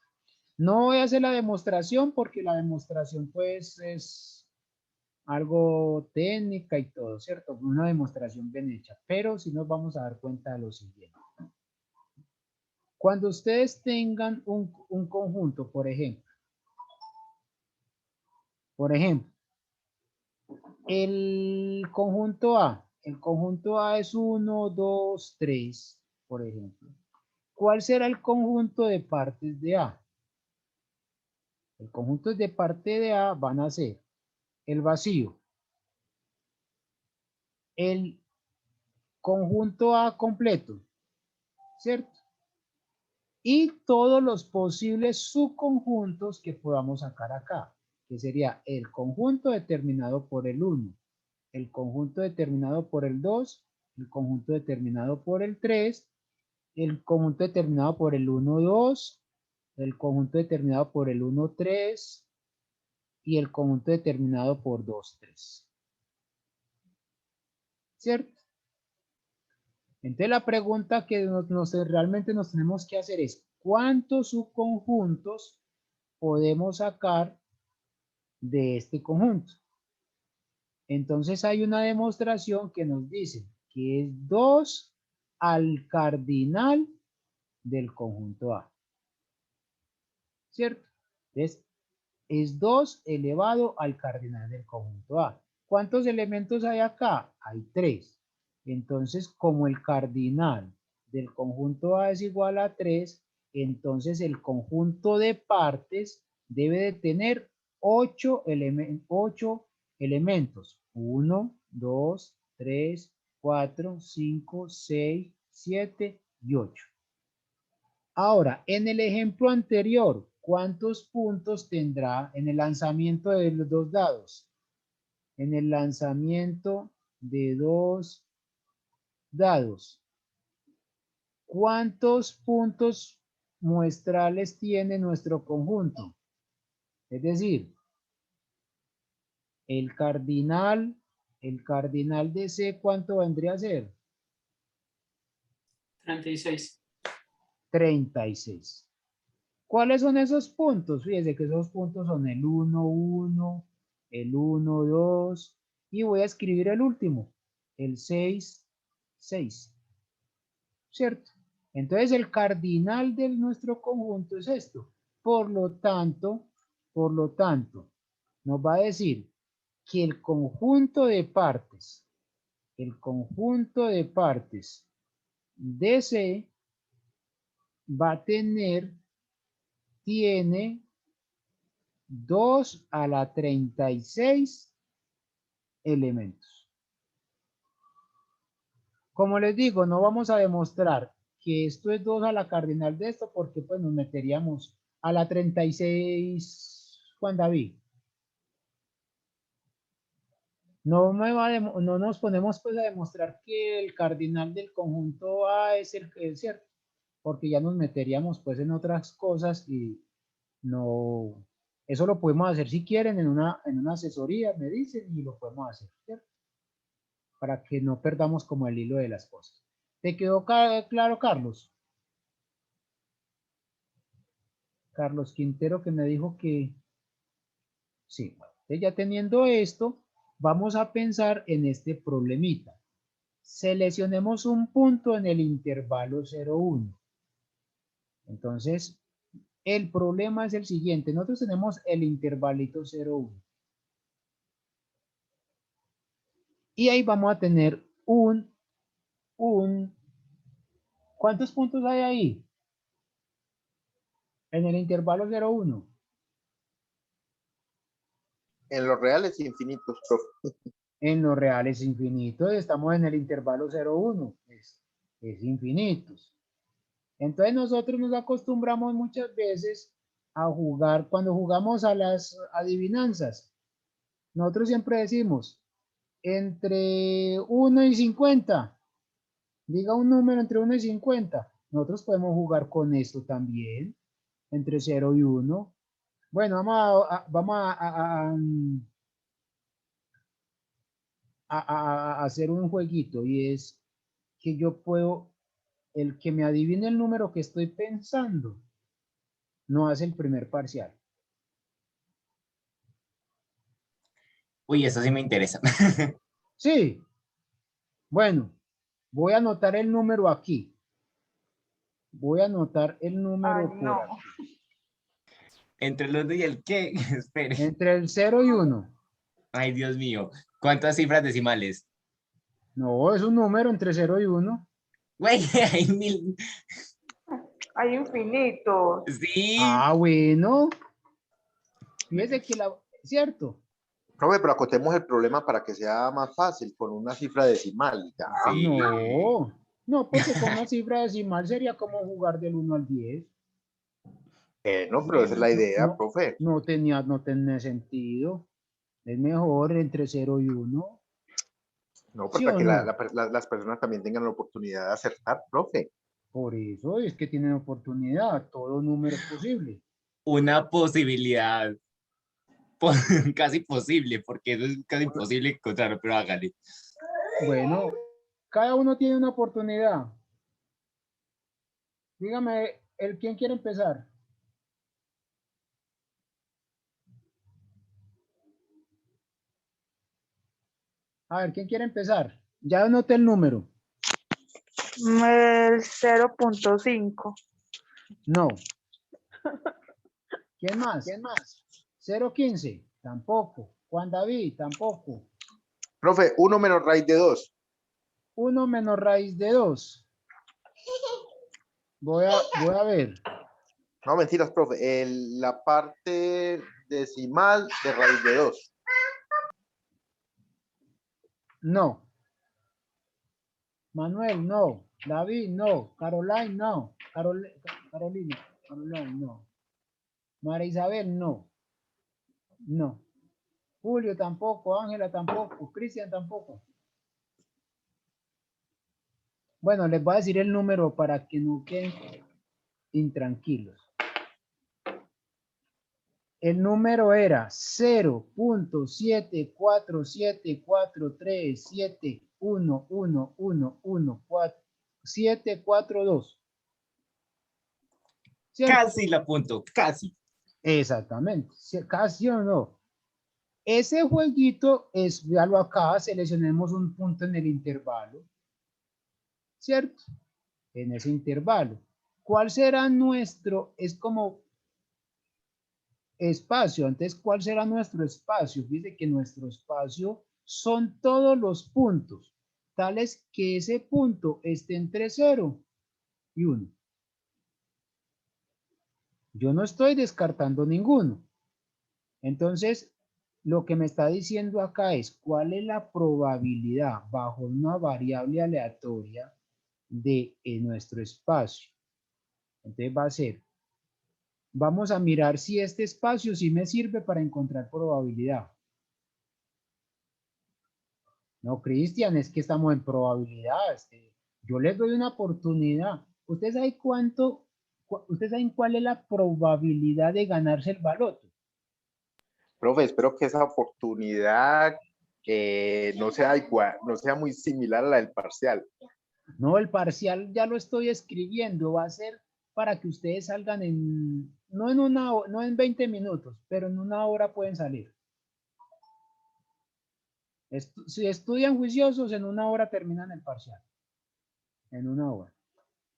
No voy a hacer la demostración porque la demostración pues es algo técnica y todo, ¿cierto? Una demostración bien hecha, pero sí nos vamos a dar cuenta de lo siguiente. Cuando ustedes tengan un conjunto, por ejemplo, el conjunto A es 1, 2, 3, por ejemplo. ¿Cuál será el conjunto de partes de A? El conjunto de parte de A van a ser el vacío, el conjunto A completo, ¿cierto? Y todos los posibles subconjuntos que podamos sacar acá, que sería el conjunto determinado por el 1, el conjunto determinado por el 2, el conjunto determinado por el 3, el conjunto determinado por el 1, 2, el conjunto determinado por el 1, 3 y el conjunto determinado por 2, 3. ¿Cierto? Entonces la pregunta que realmente nos tenemos que hacer es, ¿cuántos subconjuntos podemos sacar de este conjunto? Entonces hay una demostración que nos dice que es 2 al cardinal del conjunto A. ¿Cierto? Entonces es 2 elevado al cardinal del conjunto A. ¿Cuántos elementos hay acá? Hay 3. Entonces, como el cardinal del conjunto A es igual a 3, entonces el conjunto de partes debe de tener 8 elementos. 1, 2, 3, 4, 5, 6, 7 y 8. Ahora, en el ejemplo anterior, ¿cuántos puntos tendrá en el lanzamiento de los dos dados? En el lanzamiento de dos dados, ¿cuántos puntos muestrales tiene nuestro conjunto? Es decir, el cardinal de C, ¿cuánto vendría a ser?
36.
36. ¿Cuáles son esos puntos? Fíjense que esos puntos son el 1, 1, el 1, 2, y voy a escribir el último, el 6, 6. ¿Cierto? Entonces el cardinal de nuestro conjunto es esto. Por lo tanto, nos va a decir que el conjunto de partes de C va a tiene 2 a la 36 elementos. Como les digo, no vamos a demostrar que esto es 2 a la cardinal de esto porque pues nos meteríamos a la 36, Juan David. No nos ponemos pues a demostrar que el cardinal del conjunto A es el que es cierto, porque ya nos meteríamos pues en otras cosas y no, eso lo podemos hacer si quieren en una asesoría, me dicen, y lo podemos hacer, ¿cierto? Para que no perdamos como el hilo de las cosas. ¿Te quedó claro, Carlos? Carlos Quintero, que me dijo que sí. Bueno, ya teniendo esto, vamos a pensar en este problemita. Seleccionemos un punto en el intervalo 0, 1. Entonces, el problema es el siguiente. Nosotros tenemos el intervalito 0, 1. Y ahí vamos a tener ¿cuántos puntos hay ahí? En el intervalo 0, 1.
En los reales infinitos, profe.
En los reales infinitos, estamos en el intervalo 0, 1. Es infinitos. Entonces nosotros nos acostumbramos muchas veces a jugar, cuando jugamos a las adivinanzas, nosotros siempre decimos, entre 1 y 50, diga un número entre 1 y 50. Nosotros podemos jugar con esto también, entre 0 y 1. Bueno, vamos a hacer un jueguito y es que yo puedo, el que me adivine el número que estoy pensando, no hace el primer parcial.
Uy, eso sí me interesa.
Sí. Bueno, voy a anotar el número aquí. Voy a anotar el número por aquí.
Entre los dos y el qué, espere.
Entre el 0 y 1.
Ay, Dios mío. ¿Cuántas cifras decimales?
No, es un número entre 0 y 1.
Güey, hay 1000.
Hay infinitos.
Sí.
Ah, bueno. Fíjese que cierto.
Profe, pero acotemos el problema para que sea más fácil, con una cifra decimal. Ya.
Sí.
No, porque con una cifra decimal sería como jugar del 1 al 10.
No, pero esa es la idea,
No,
profe.
no tenía sentido. Es mejor entre 0 y 1.
No,
¿Sí
para
o
que
no?
las personas también tengan la oportunidad de acertar, profe.
Por eso es que tienen oportunidad. Todo número es posible.
Una posibilidad casi posible, porque eso es casi imposible encontrar, pero hágale.
Bueno, cada uno tiene una oportunidad. Dígame, ¿quién quiere empezar? A ver, ¿quién quiere empezar? Ya anoté el número.
El 0.5.
No. ¿Quién más? 0.15. Tampoco. Juan David, tampoco.
Profe, 1 menos raíz de 2.
1 menos raíz de 2. Voy a ver.
No, mentiras, profe. La parte decimal de raíz de 2.
No. Manuel, no. David, no. Caroline, no. Carolina, Caroline, no. María Isabel, no. No. Julio tampoco, Ángela tampoco, Cristian tampoco. Bueno, les voy a decir el número para que no queden intranquilos. El número era 0.747437111114 ¿Cierto?
Casi la punto, casi.
Exactamente. Casi o no. Ese jueguito es, véalo acá, seleccionemos un punto en el intervalo. ¿Cierto? En ese intervalo. ¿Cuál será nuestro? Es como espacio. Entonces, ¿cuál será nuestro espacio? Fíjense que nuestro espacio son todos los puntos, tales que ese punto esté entre 0 y 1. Yo no estoy descartando ninguno. Entonces, lo que me está diciendo acá es cuál es la probabilidad bajo una variable aleatoria de nuestro espacio. Entonces va a ser, vamos a mirar si este espacio sí me sirve para encontrar probabilidad. No, Cristian, es que estamos en probabilidad. Yo les doy una oportunidad. ¿Usted sabe ustedes saben cuál es la probabilidad de ganarse el baloto?
Profe, espero que esa oportunidad no sea igual, no sea muy similar a la del parcial.
No, el parcial ya lo estoy escribiendo. Va a ser para que ustedes salgan no en 20 minutos, pero en 1 hora pueden salir. Si estudian juiciosos, en 1 hora terminan el parcial. En 1 hora.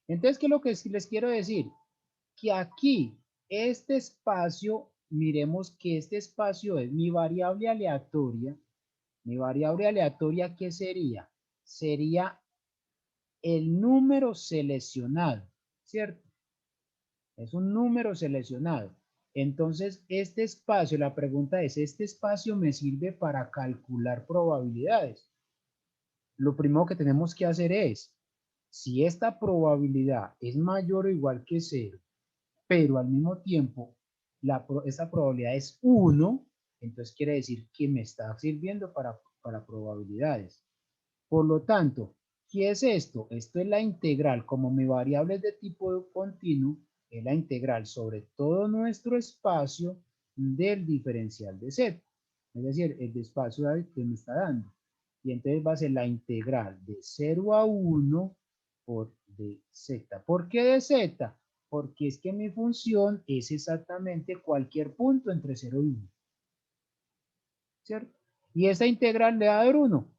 Entonces, ¿qué es lo que les quiero decir? Que aquí, este espacio, miremos que este espacio es mi variable aleatoria. Mi variable aleatoria, ¿qué sería? Sería el número seleccionado, ¿cierto? Es un número seleccionado. Entonces, este espacio, la pregunta es, ¿este espacio me sirve para calcular probabilidades? Lo primero que tenemos que hacer es, si esta probabilidad es mayor o igual que 0, pero al mismo tiempo esta probabilidad es 1, entonces quiere decir que me está sirviendo para probabilidades. Por lo tanto, ¿qué es esto? Esto es la integral, como mi variable es de tipo continuo, es la integral sobre todo nuestro espacio del diferencial de z. Es decir, el espacio que me está dando. Y entonces va a ser la integral de 0 a 1 por dz. ¿Por qué dz? Porque es que mi función es exactamente cualquier punto entre 0 y 1. ¿Cierto? Y esa integral le va a dar 1.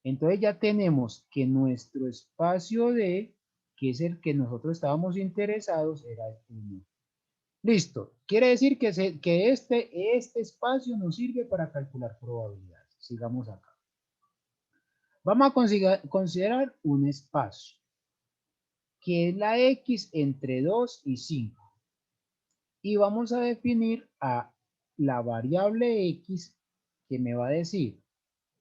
Entonces ya tenemos que nuestro espacio D, que es el que nosotros estábamos interesados, era el 1. Listo. Quiere decir que este espacio nos sirve para calcular probabilidades. Sigamos acá. Vamos a considerar un espacio, que es la X entre 2 y 5. Y vamos a definir a la variable X que me va a decir,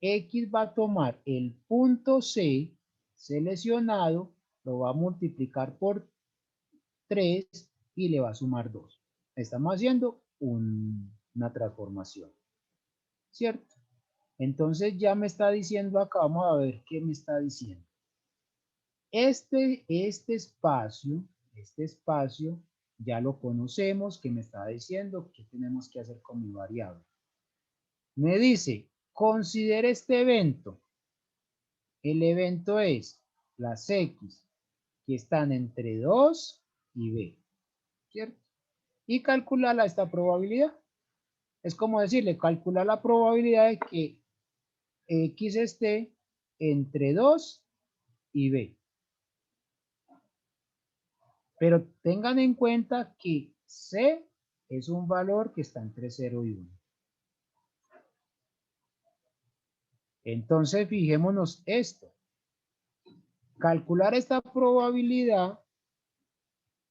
X va a tomar el punto C seleccionado, lo va a multiplicar por 3 y le va a sumar 2. Estamos haciendo una transformación, ¿cierto? Entonces ya me está diciendo acá, vamos a ver qué me está diciendo. Este espacio ya lo conocemos, que me está diciendo qué tenemos que hacer con mi variable. Me dice, considere este evento. El evento es las X que están entre 2 y B, ¿cierto? Y calcular esta probabilidad. Es como decirle, calcular la probabilidad de que X esté entre 2 y B. Pero tengan en cuenta que C es un valor que está entre 0 y 1. Entonces, fijémonos esto. Calcular esta probabilidad,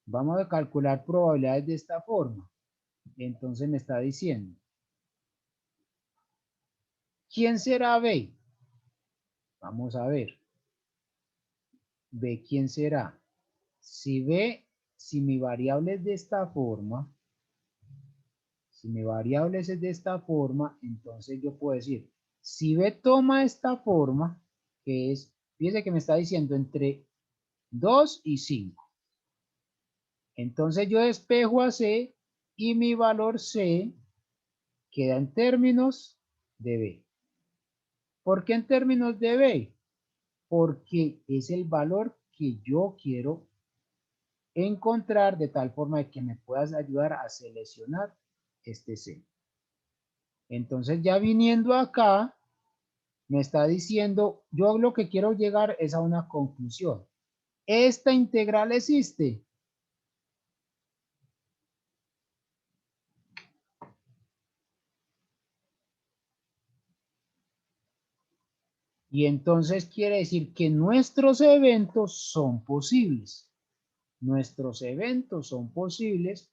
vamos a calcular probabilidades de esta forma. Entonces me está diciendo, ¿quién será B? Vamos a ver. B, ¿quién será? Si B, si mi variable es de esta forma, si mi variable es de esta forma, entonces yo puedo decir, si B toma esta forma, que es, fíjese que me está diciendo entre 2 y 5. Entonces yo despejo a C y mi valor C queda en términos de B. ¿Por qué en términos de B? Porque es el valor que yo quiero encontrar de tal forma de que me puedas ayudar a seleccionar este C. Entonces ya viniendo acá, me está diciendo, yo lo que quiero llegar es a una conclusión. ¿Esta integral existe? Y entonces quiere decir que nuestros eventos son posibles. Nuestros eventos son posibles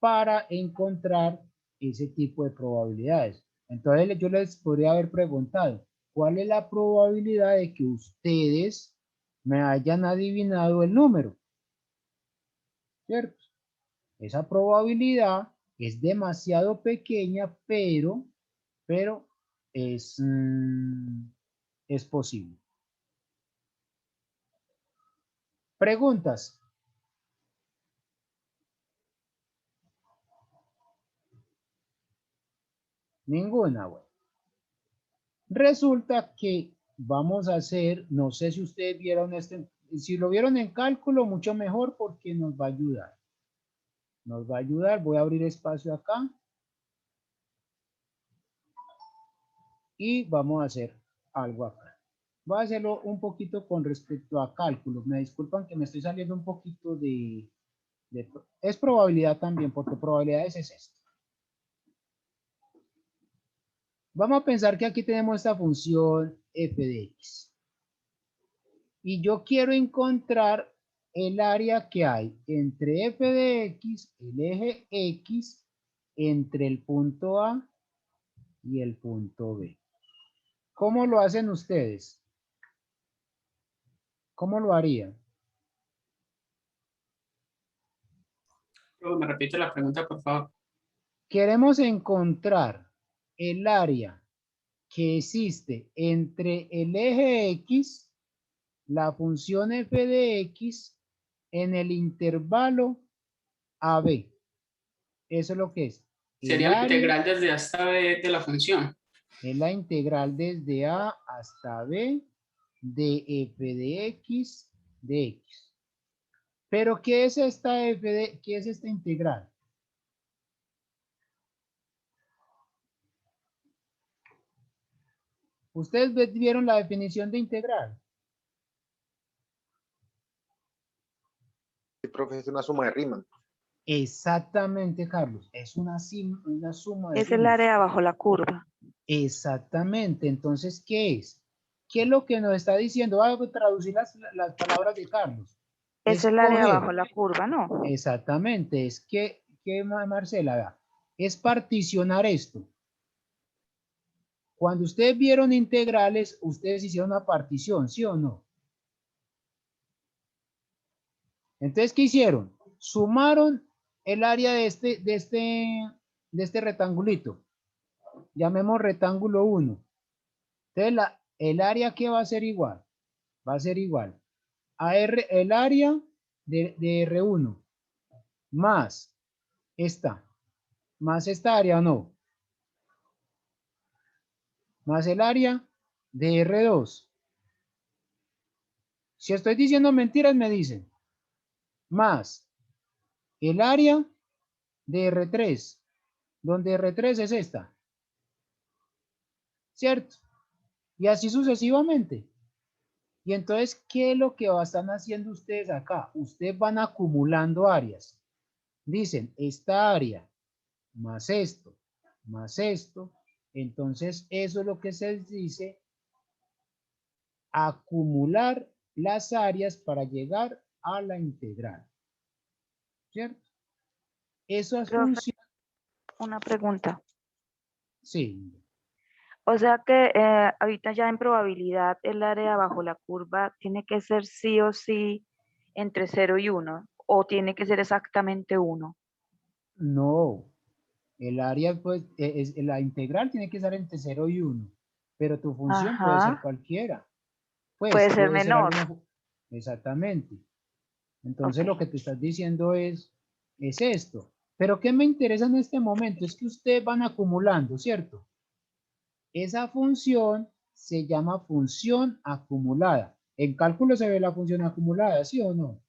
para encontrar ese tipo de probabilidades. Entonces yo les podría haber preguntado, ¿cuál es la probabilidad de que ustedes me hayan adivinado el número? ¿Cierto? Esa probabilidad es demasiado pequeña, pero es, es posible. Preguntas. Ninguna, bueno. Resulta que vamos a hacer, no sé si ustedes vieron si lo vieron en cálculo, mucho mejor porque nos va a ayudar. Nos va a ayudar, voy a abrir espacio acá. Y vamos a hacer algo acá. Voy a hacerlo un poquito con respecto a cálculos. Me disculpan que me estoy saliendo un poquito es probabilidad también, porque probabilidades es esto. Vamos a pensar que aquí tenemos esta función f de x. Y yo quiero encontrar el área que hay entre f de x, el eje x, entre el punto A y el punto B. ¿Cómo lo hacen ustedes? ¿Cómo lo harían?
Me repite la pregunta, por favor.
Queremos encontrar el área que existe entre el eje x, la función f de x, en el intervalo AB. Eso es lo que es.
Sería la integral desde hasta B de la función.
Es la integral desde A hasta B de f de x de x. Pero ¿qué es esta qué es esta integral? ¿Ustedes vieron la definición de integral?
Sí, profe, es una suma de Riemann.
Exactamente, Carlos. Es una suma de
Es el
sumas.
área bajo la curva.
Exactamente. Entonces, ¿qué es? ¿Qué es lo que nos está diciendo? Voy a traducir las palabras de Carlos.
Es el área
Coger.
bajo la curva, ¿no?
Exactamente. Es que Marcela, vea, es particionar esto. Cuando ustedes vieron integrales, ustedes hicieron una partición, ¿sí o no? Entonces, ¿qué hicieron? Sumaron el área de este rectangulito. Llamemos rectángulo 1. Entonces, el área que va a ser igual, va a ser igual a el área de R1 más esta área, no, más el área de R2. Si estoy diciendo mentiras, me dicen, más el área de R3, donde R3 es esta, ¿cierto? Y así sucesivamente. Y entonces, ¿qué es lo que están haciendo ustedes acá? Ustedes van acumulando áreas. Dicen, esta área más esto, más esto. Entonces, eso es lo que se dice acumular las áreas para llegar a la integral. ¿Cierto? Eso es
Profe,
función.
una pregunta.
Sí.
O sea que ahorita ya en probabilidad el área bajo la curva tiene que ser sí o sí entre 0 y 1 o tiene que ser exactamente 1.
No, el área, pues, la integral tiene que ser entre 0 y 1, pero tu función puede ser
Ajá,
cualquiera. Pues
puede ser
puede ser
menor.
alguna... Exactamente. Entonces lo
Ok.
que te estás diciendo es esto. Pero ¿qué me interesa en este momento? Es que ustedes van acumulando, ¿cierto? Esa función se llama función acumulada. En cálculo se ve la función acumulada, ¿sí o no?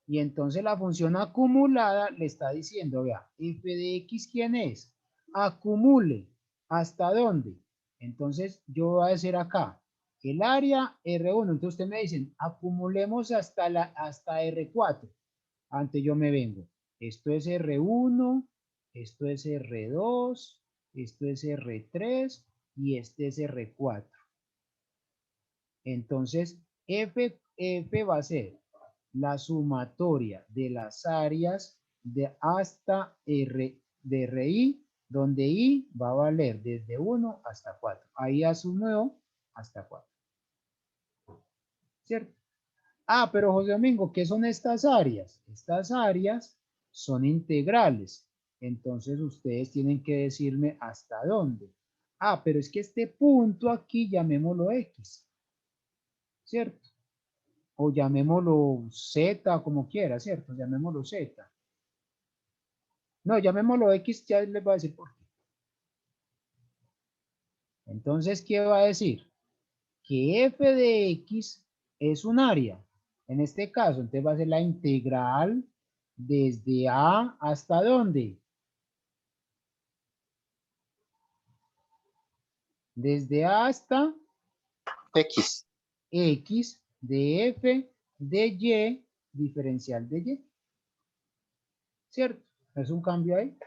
Y entonces la función acumulada le está diciendo, vea, f de x, ¿quién es? Acumule. ¿Hasta dónde? Entonces yo voy a decir acá, el área R1. Entonces ustedes me dicen, acumulemos hasta R4. Antes yo me vengo. Esto es R1, esto es R2, esto es R3 y este es R4. Entonces, F va a ser la sumatoria de las áreas de hasta de RI, donde I va a valer desde 1 hasta 4. Ahí asumió hasta 4. ¿Cierto? Ah, pero José Domingo, ¿qué son estas áreas? Estas áreas son integrales. Entonces ustedes tienen que decirme hasta dónde. Ah, pero es que este punto aquí llamémoslo X, ¿cierto? O llamémoslo Z, como quiera, ¿cierto? Llamémoslo Z. No, llamémoslo X, ya les voy a decir por qué. Entonces, ¿qué va a decir? Que f de x es un área. En este caso, entonces va a ser la integral desde A hasta ¿dónde? Desde A hasta
X.
x de f de y diferencial de y. ¿Cierto? Es un cambio ahí.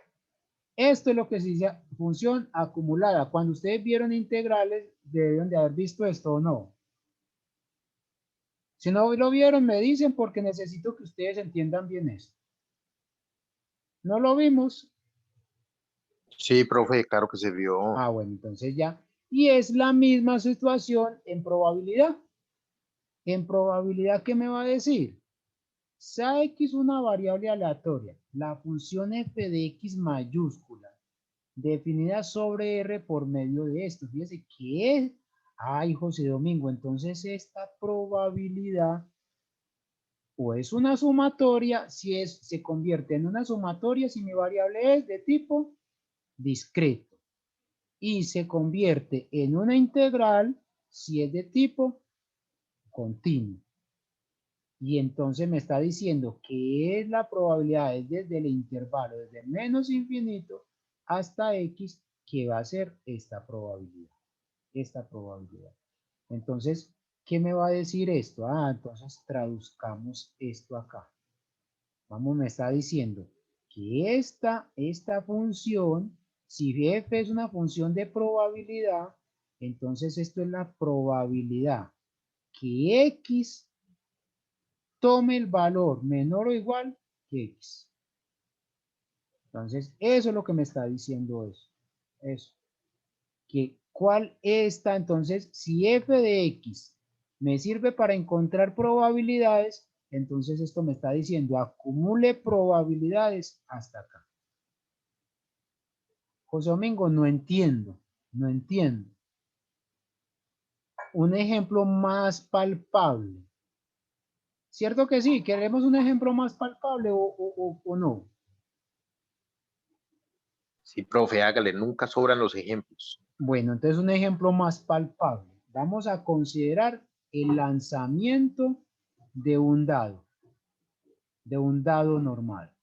Esto es lo que se dice función acumulada. Cuando ustedes vieron integrales, deben de haber visto esto o no. Si no lo vieron, me dicen porque necesito que ustedes entiendan bien esto. ¿No lo vimos?
Sí, profe, claro que se vio.
Ah, bueno, entonces ya. Y es la misma situación en probabilidad. En probabilidad, ¿qué me va a decir? Sea x una variable aleatoria, la función f de x mayúscula, definida sobre R por medio de esto. Fíjese que es, ay, José Domingo, entonces esta probabilidad o es una sumatoria, se convierte en una sumatoria si mi variable es de tipo discreto y se convierte en una integral si es de tipo continuo. Y entonces me está diciendo que es la probabilidad es desde el intervalo, desde menos infinito hasta x, que va a ser esta probabilidad. Esta probabilidad. Entonces, ¿qué me va a decir esto? Ah, entonces traduzcamos esto acá. Vamos, me está diciendo que esta función, si f es una función de probabilidad, entonces esto es la probabilidad que x tome el valor menor o igual que x. Entonces, eso es lo que me está diciendo eso. Eso. Que cuál está, entonces, si f de x me sirve para encontrar probabilidades, entonces esto me está diciendo acumule probabilidades hasta acá. José Domingo, no entiendo, no entiendo. Un ejemplo más palpable. ¿Cierto que sí? ¿Queremos un ejemplo más palpable o no?
Sí, profe, hágale, nunca sobran los ejemplos.
Bueno, entonces un ejemplo más palpable. Vamos a considerar el lanzamiento de un dado normal.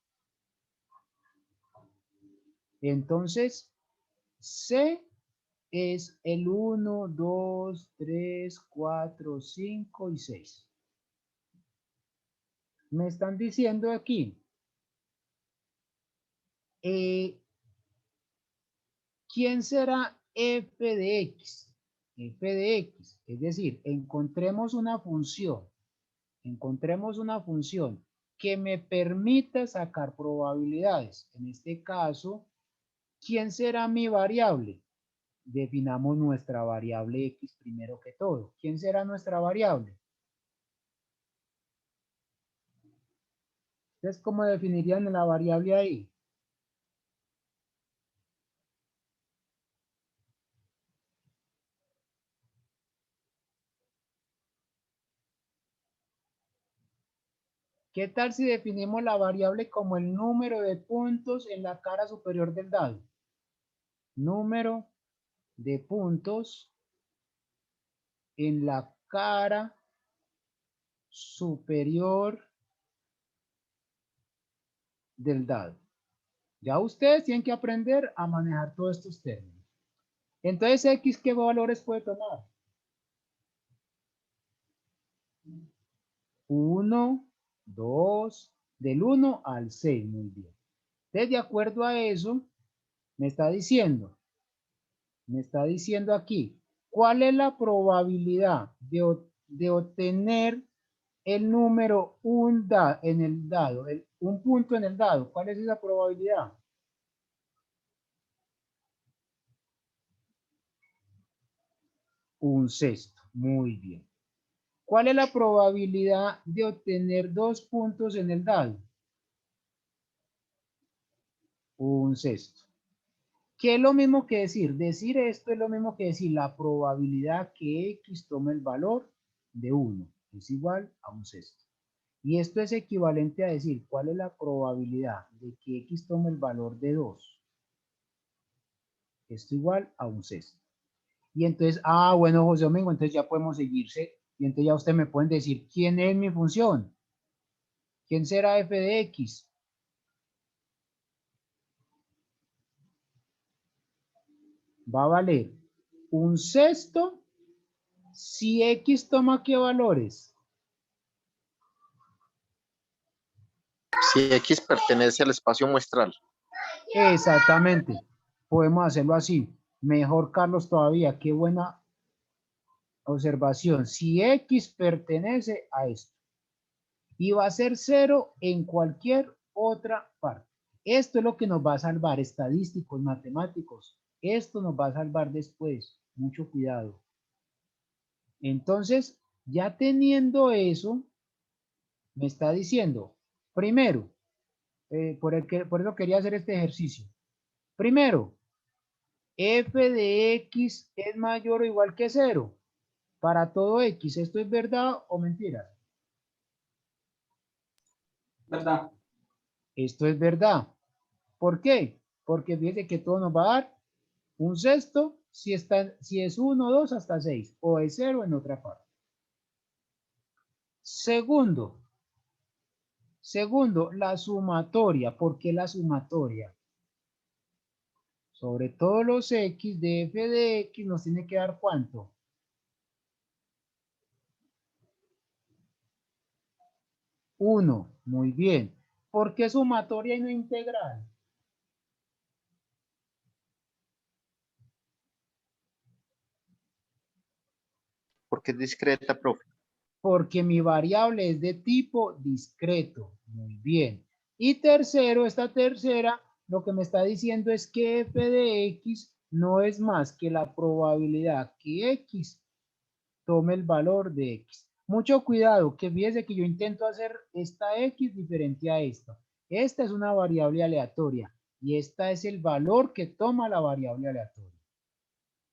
Entonces, C es el 1, 2, 3, 4, 5 y 6. Me están diciendo aquí, ¿quién será f de x? F de x, es decir, encontremos una función que me permita sacar probabilidades. En este caso, ¿quién será mi variable? Definamos nuestra variable X primero que todo. ¿Quién será nuestra variable? Entonces, ¿cómo definirían la variable ahí? ¿Qué tal si definimos la variable como el número de puntos en la cara superior del dado? Número de puntos en la cara superior del dado. Ya ustedes tienen que aprender a manejar todos estos términos. Entonces, X, ¿qué valores puede tomar? 1, 2, del 1 al 6, muy bien. Entonces, de acuerdo a eso, me está diciendo aquí, ¿cuál es la probabilidad de obtener el número en el dado, un punto en el dado? ¿Cuál es esa probabilidad? Un sexto, muy bien. ¿Cuál es la probabilidad de obtener 2 puntos en el dado? Un sexto. ¿Qué es lo mismo que decir? Decir esto es lo mismo que decir la probabilidad que X tome el valor de 1 es igual a un sexto. Y esto es equivalente a decir cuál es la probabilidad de que X tome el valor de 2. Esto igual a un sexto. Y entonces, bueno, José Domingo, entonces ya podemos seguirse. Y entonces ya ustedes me pueden decir, ¿quién es mi función? ¿Quién será f de X? Va a valer un sexto si X toma ¿qué valores?
Si X pertenece al espacio muestral.
Exactamente. Podemos hacerlo así. Mejor, Carlos, todavía. Qué buena observación. Si X pertenece a esto. Y va a ser 0 en cualquier otra parte. Esto es lo que nos va a salvar, estadísticos, matemáticos. Esto nos va a salvar después. Mucho cuidado. Entonces, ya teniendo eso, me está diciendo, primero, por eso quería hacer este ejercicio. Primero, f de x es mayor o igual que 0 para todo x. ¿Esto es verdad o mentira?
¿Verdad?
Esto es verdad. ¿Por qué? Porque fíjate que todo nos va a dar un sexto si es 1, 2 hasta 6 o es 0 en otra parte. Segundo, la sumatoria. ¿Por qué la sumatoria? Sobre todos los x de f de x nos tiene que dar ¿cuánto? 1. Muy bien. ¿Por qué sumatoria y no integral?
Porque es discreta, profe.
Porque mi variable es de tipo discreto. Muy bien. Y tercero, esta tercera, lo que me está diciendo es que f de x no es más que la probabilidad que x tome el valor de x. Mucho cuidado, que fíjese que yo intento hacer esta x diferente a esta. Esta es una variable aleatoria y esta es el valor que toma la variable aleatoria.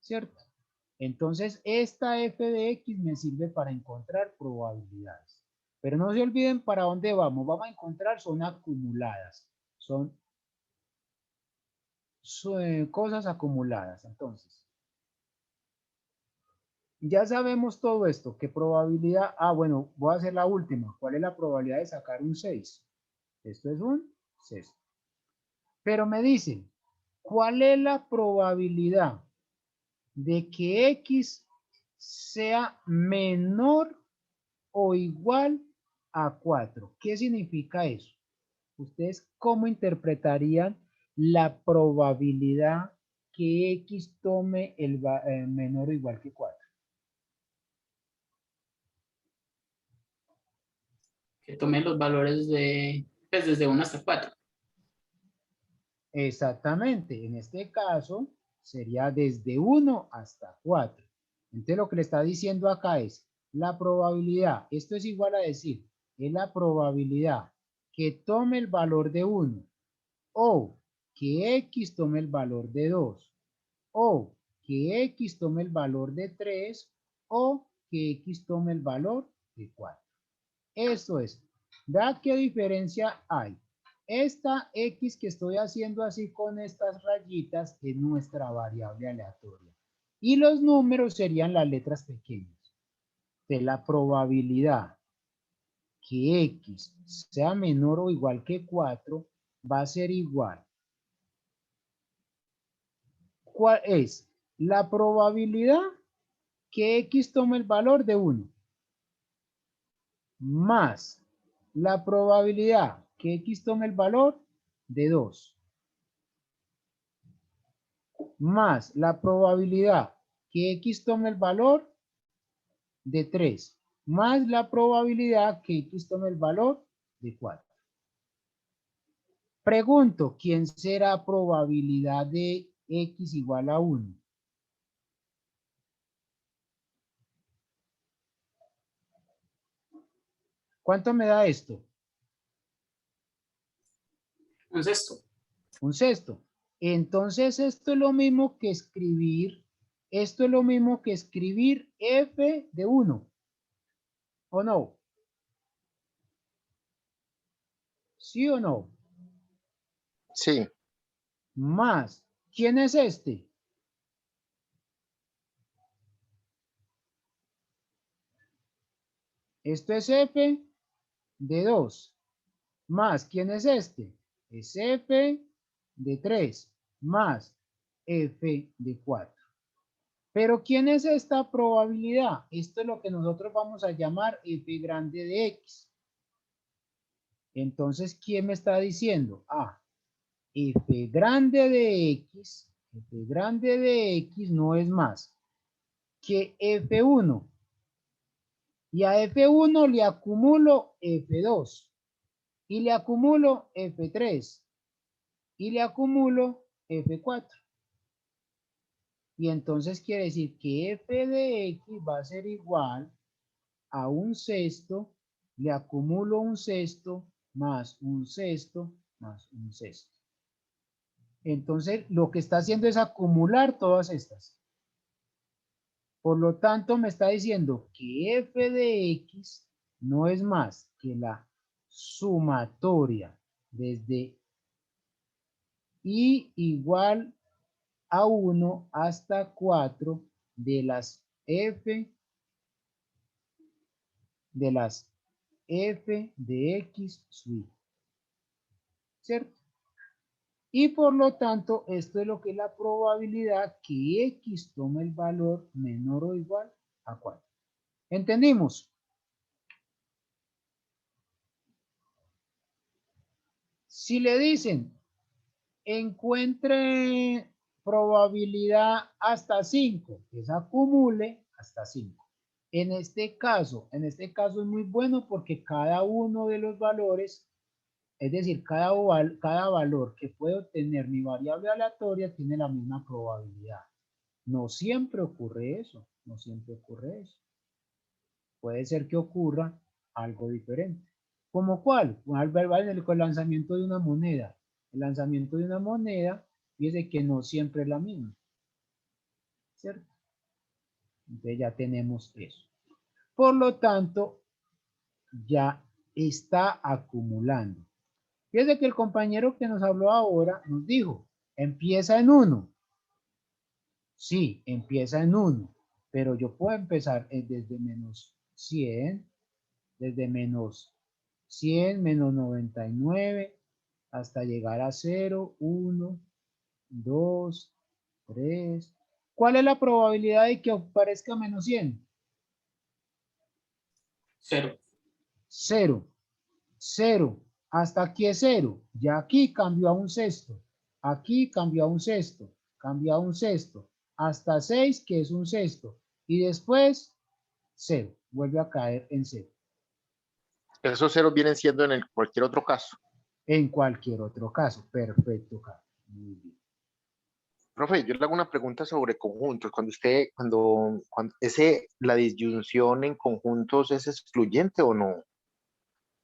¿Cierto? Entonces, esta f de x me sirve para encontrar probabilidades. Pero no se olviden para dónde vamos. Vamos a encontrar, son acumuladas. Son cosas acumuladas. Entonces, ya sabemos todo esto. ¿Qué probabilidad? Bueno, voy a hacer la última. ¿Cuál es la probabilidad de sacar un 6? Esto es un 6. Pero me dicen, ¿cuál es la probabilidad de que x sea menor o igual a 4? ¿Qué significa eso? ¿Ustedes cómo interpretarían la probabilidad que x tome el menor o igual que 4?
Que tome los valores de, pues desde 1 hasta 4.
Exactamente, en este caso sería desde 1 hasta 4. Entonces lo que le está diciendo acá es la probabilidad, esto es igual a decir, es la probabilidad que tome el valor de 1 o que X tome el valor de 2 o que X tome el valor de 3 o que X tome el valor de 4. Eso es. ¿Verdad qué diferencia hay? Esta X que estoy haciendo así con estas rayitas es nuestra variable aleatoria. Y los números serían las letras pequeñas. De la probabilidad que X sea menor o igual que 4 va a ser igual. ¿Cuál es? La probabilidad que X tome el valor de 1 más la probabilidad que X tome el valor de 2 más la probabilidad que X tome el valor de 3 más la probabilidad que X tome el valor de 4. Pregunto, ¿quién será probabilidad de X igual a 1? ¿Cuánto me da esto?
Un sexto.
Un sexto. Entonces esto es lo mismo que escribir, f de 1. ¿O no? ¿Sí o no?
Sí,
Más. ¿Quién es este? Esto es f de 2. Más. ¿Quién es este? Es f de 3. Más f de 4. Pero ¿quién es esta probabilidad? Esto es lo que nosotros vamos a llamar f grande de x. Entonces, ¿quién me está diciendo? Ah, f grande de x no es más que f1. Y a f1 le acumulo f2. Y le acumulo f3. Y le acumulo f4. Y entonces quiere decir que f de x va a ser igual a un sexto, le acumulo un sexto, más un sexto, más un sexto. Entonces, lo que está haciendo es acumular todas estas. Por lo tanto, me está diciendo que f de x no es más que la sumatoria desde y igual a 1 hasta 4 de las f de x sub i. ¿Cierto? Y por lo tanto, esto es lo que es la probabilidad que X tome el valor menor o igual a 4. ¿Entendimos? Si le dicen, encuentre probabilidad hasta 5, es acumule hasta 5. En este caso es muy bueno porque cada uno de los valores, es decir, cada valor que puede obtener mi variable aleatoria tiene la misma probabilidad. No siempre ocurre eso, no siempre ocurre eso. Puede ser que ocurra algo diferente. ¿Como cuál? Con el lanzamiento de una moneda. El lanzamiento de una moneda, fíjese que no siempre es la misma. ¿Cierto? Entonces ya tenemos eso. Por lo tanto, ya está acumulando. Fíjese que el compañero que nos habló ahora nos dijo, empieza en 1. Sí, empieza en 1, pero yo puedo empezar desde menos 100, desde menos 100, menos 99, hasta llegar a 0, 1, 2, 3. ¿Cuál es la probabilidad de que aparezca menos 100?
0.
0. 0. Hasta aquí es 0. Ya aquí cambió a un sexto. Aquí cambió a un sexto. Cambió a un sexto. Hasta 6, que es un sexto. Y después 0. Vuelve a caer en 0.
esos ceros vienen siendo en cualquier otro caso.
En cualquier otro caso. Perfecto, Carlos. Muy bien.
Profe, yo le hago una pregunta sobre conjuntos. Cuando la disyunción en conjuntos es excluyente o no.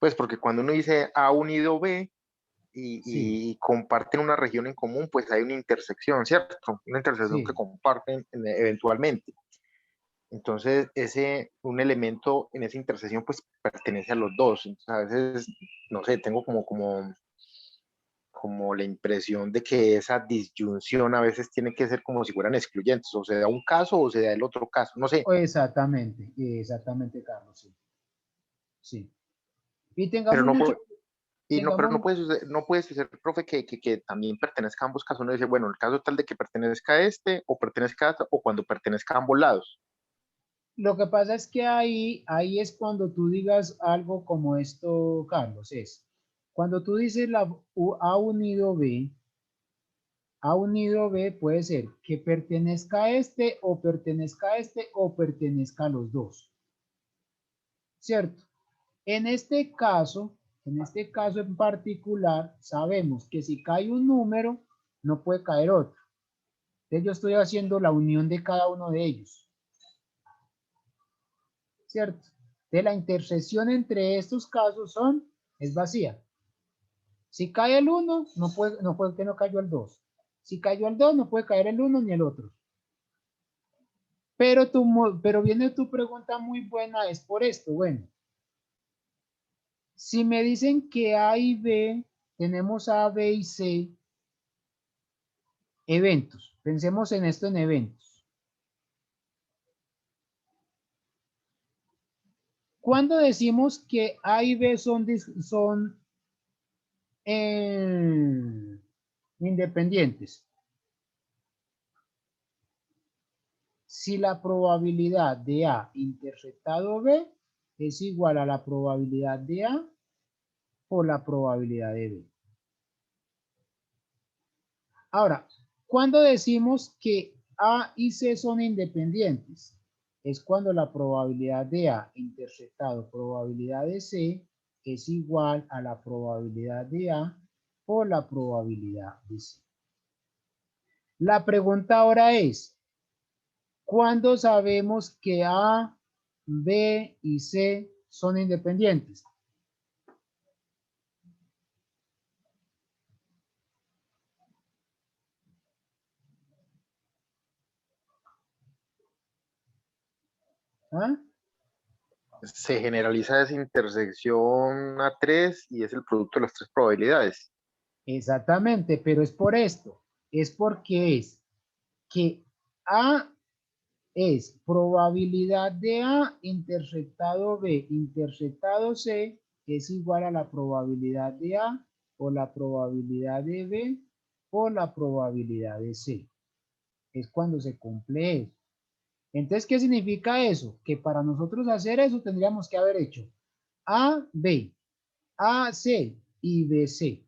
Pues porque cuando uno dice A unido B y comparten una región en común, pues hay una intersección, ¿cierto? Una intersección que
Sí.
comparten eventualmente. Entonces, un elemento en esa intersección, pues pertenece a los dos. Entonces, a veces, no sé, tengo como la impresión de que esa disyunción a veces tiene que ser como si fueran excluyentes, o se da un caso o se da el otro caso, no sé.
Exactamente, Carlos, sí. Sí. Y
Pero
tengamos
no,
mucho,
pero
tengamos,
no puede suceder, profe, que también pertenezca a ambos casos. Uno dice, bueno, el caso tal de que pertenezca a este o pertenezca a este, o cuando pertenezca a ambos lados.
lo que pasa es que ahí es cuando tú digas algo como esto, Carlos, es cuando tú dices A unido B, A unido B puede ser que pertenezca a este o pertenezca a este o pertenezca a los dos, ¿cierto? En este caso en particular, sabemos que si cae un número, no puede caer otro. Entonces yo estoy haciendo la unión de cada uno de ellos, ¿cierto? De la intersección entre estos casos es vacía. Si cae el 1, no puede que no cayó el 2. Si cayó el 2, no puede caer el 1 ni el otro. Pero viene tu pregunta muy buena, es por esto. Bueno, si me dicen que A y B, tenemos A, B y C, eventos. Pensemos en esto en eventos. ¿Cuándo decimos que A y B son independientes? Si la probabilidad de A interceptado B es igual a la probabilidad de A por la probabilidad de B. Ahora, ¿cuándo decimos que A y C son independientes? Es cuando la probabilidad de A interceptado probabilidad de C es igual a la probabilidad de A por la probabilidad de C. La pregunta ahora es, ¿cuándo sabemos que A, B y C son independientes? ¿Ah?
Se generaliza esa intersección a 3 y es el producto de las tres probabilidades.
Exactamente, pero es por esto. Es porque es que A es probabilidad de A interceptado B interceptado C es igual a la probabilidad de A por la probabilidad de B por la probabilidad de C. Es cuando se cumple eso. Entonces, ¿qué significa eso? Que para nosotros hacer eso tendríamos que haber hecho A, B, A, C y B, C.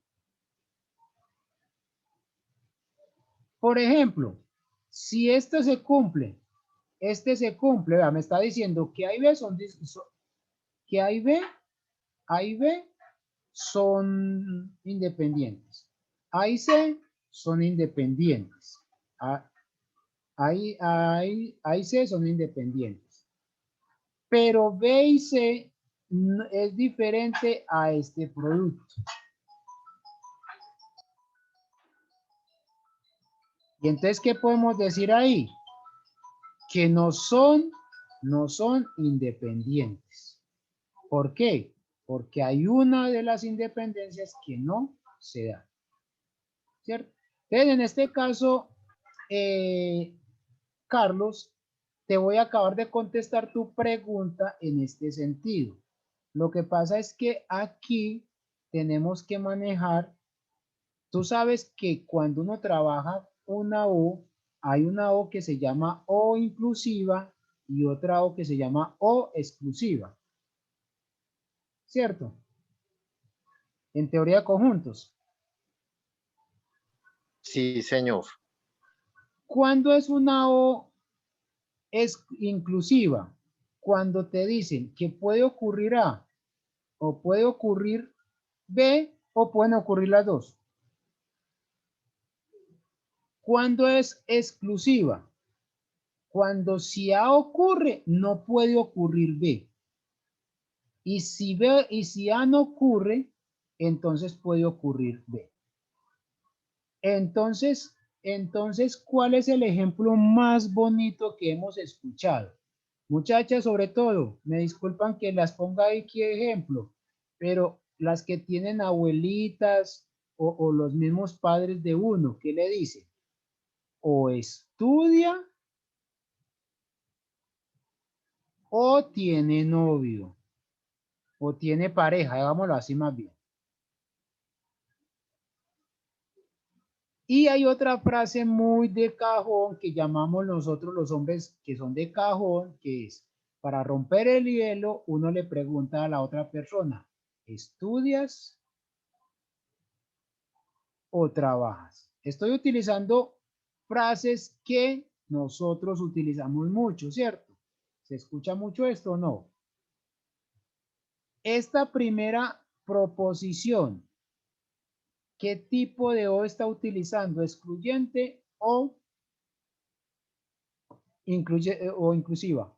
Por ejemplo, si este se cumple, vea, me está diciendo que A y B que A y B son independientes. A y C son independientes. A y C son independientes. Pero B y C es diferente a este producto. Y entonces, ¿qué podemos decir ahí? Que no son independientes. ¿Por qué? Porque hay una de las independencias que no se da. ¿Cierto? Entonces, en este caso, Carlos, te voy a acabar de contestar tu pregunta en este sentido. Lo que pasa es que aquí tenemos que manejar, tú sabes que cuando uno trabaja una O, hay una O que se llama O inclusiva y otra O que se llama O exclusiva. ¿Cierto? En teoría de conjuntos.
Sí, señor.
¿Cuándo es una O es inclusiva? Cuando te dicen que puede ocurrir A o puede ocurrir B o pueden ocurrir las dos. ¿Cuándo es exclusiva? Cuando si A ocurre, no puede ocurrir B. Y si A no ocurre, entonces puede ocurrir B. Entonces, ¿cuál es el ejemplo más bonito que hemos escuchado? Muchachas, sobre todo, me disculpan que las ponga ahí aquí ejemplo, pero las que tienen abuelitas o los mismos padres de uno, ¿qué le dicen? O estudia o tiene novio o tiene pareja, hagámoslo así más bien. Y hay otra frase muy de cajón que llamamos nosotros los hombres que son de cajón, que es, para romper el hielo, uno le pregunta a la otra persona, ¿estudias o trabajas? Estoy utilizando frases que nosotros utilizamos mucho, ¿cierto? ¿Se escucha mucho esto o no? Esta primera proposición, ¿qué tipo de O está utilizando? ¿Excluyente o inclusiva?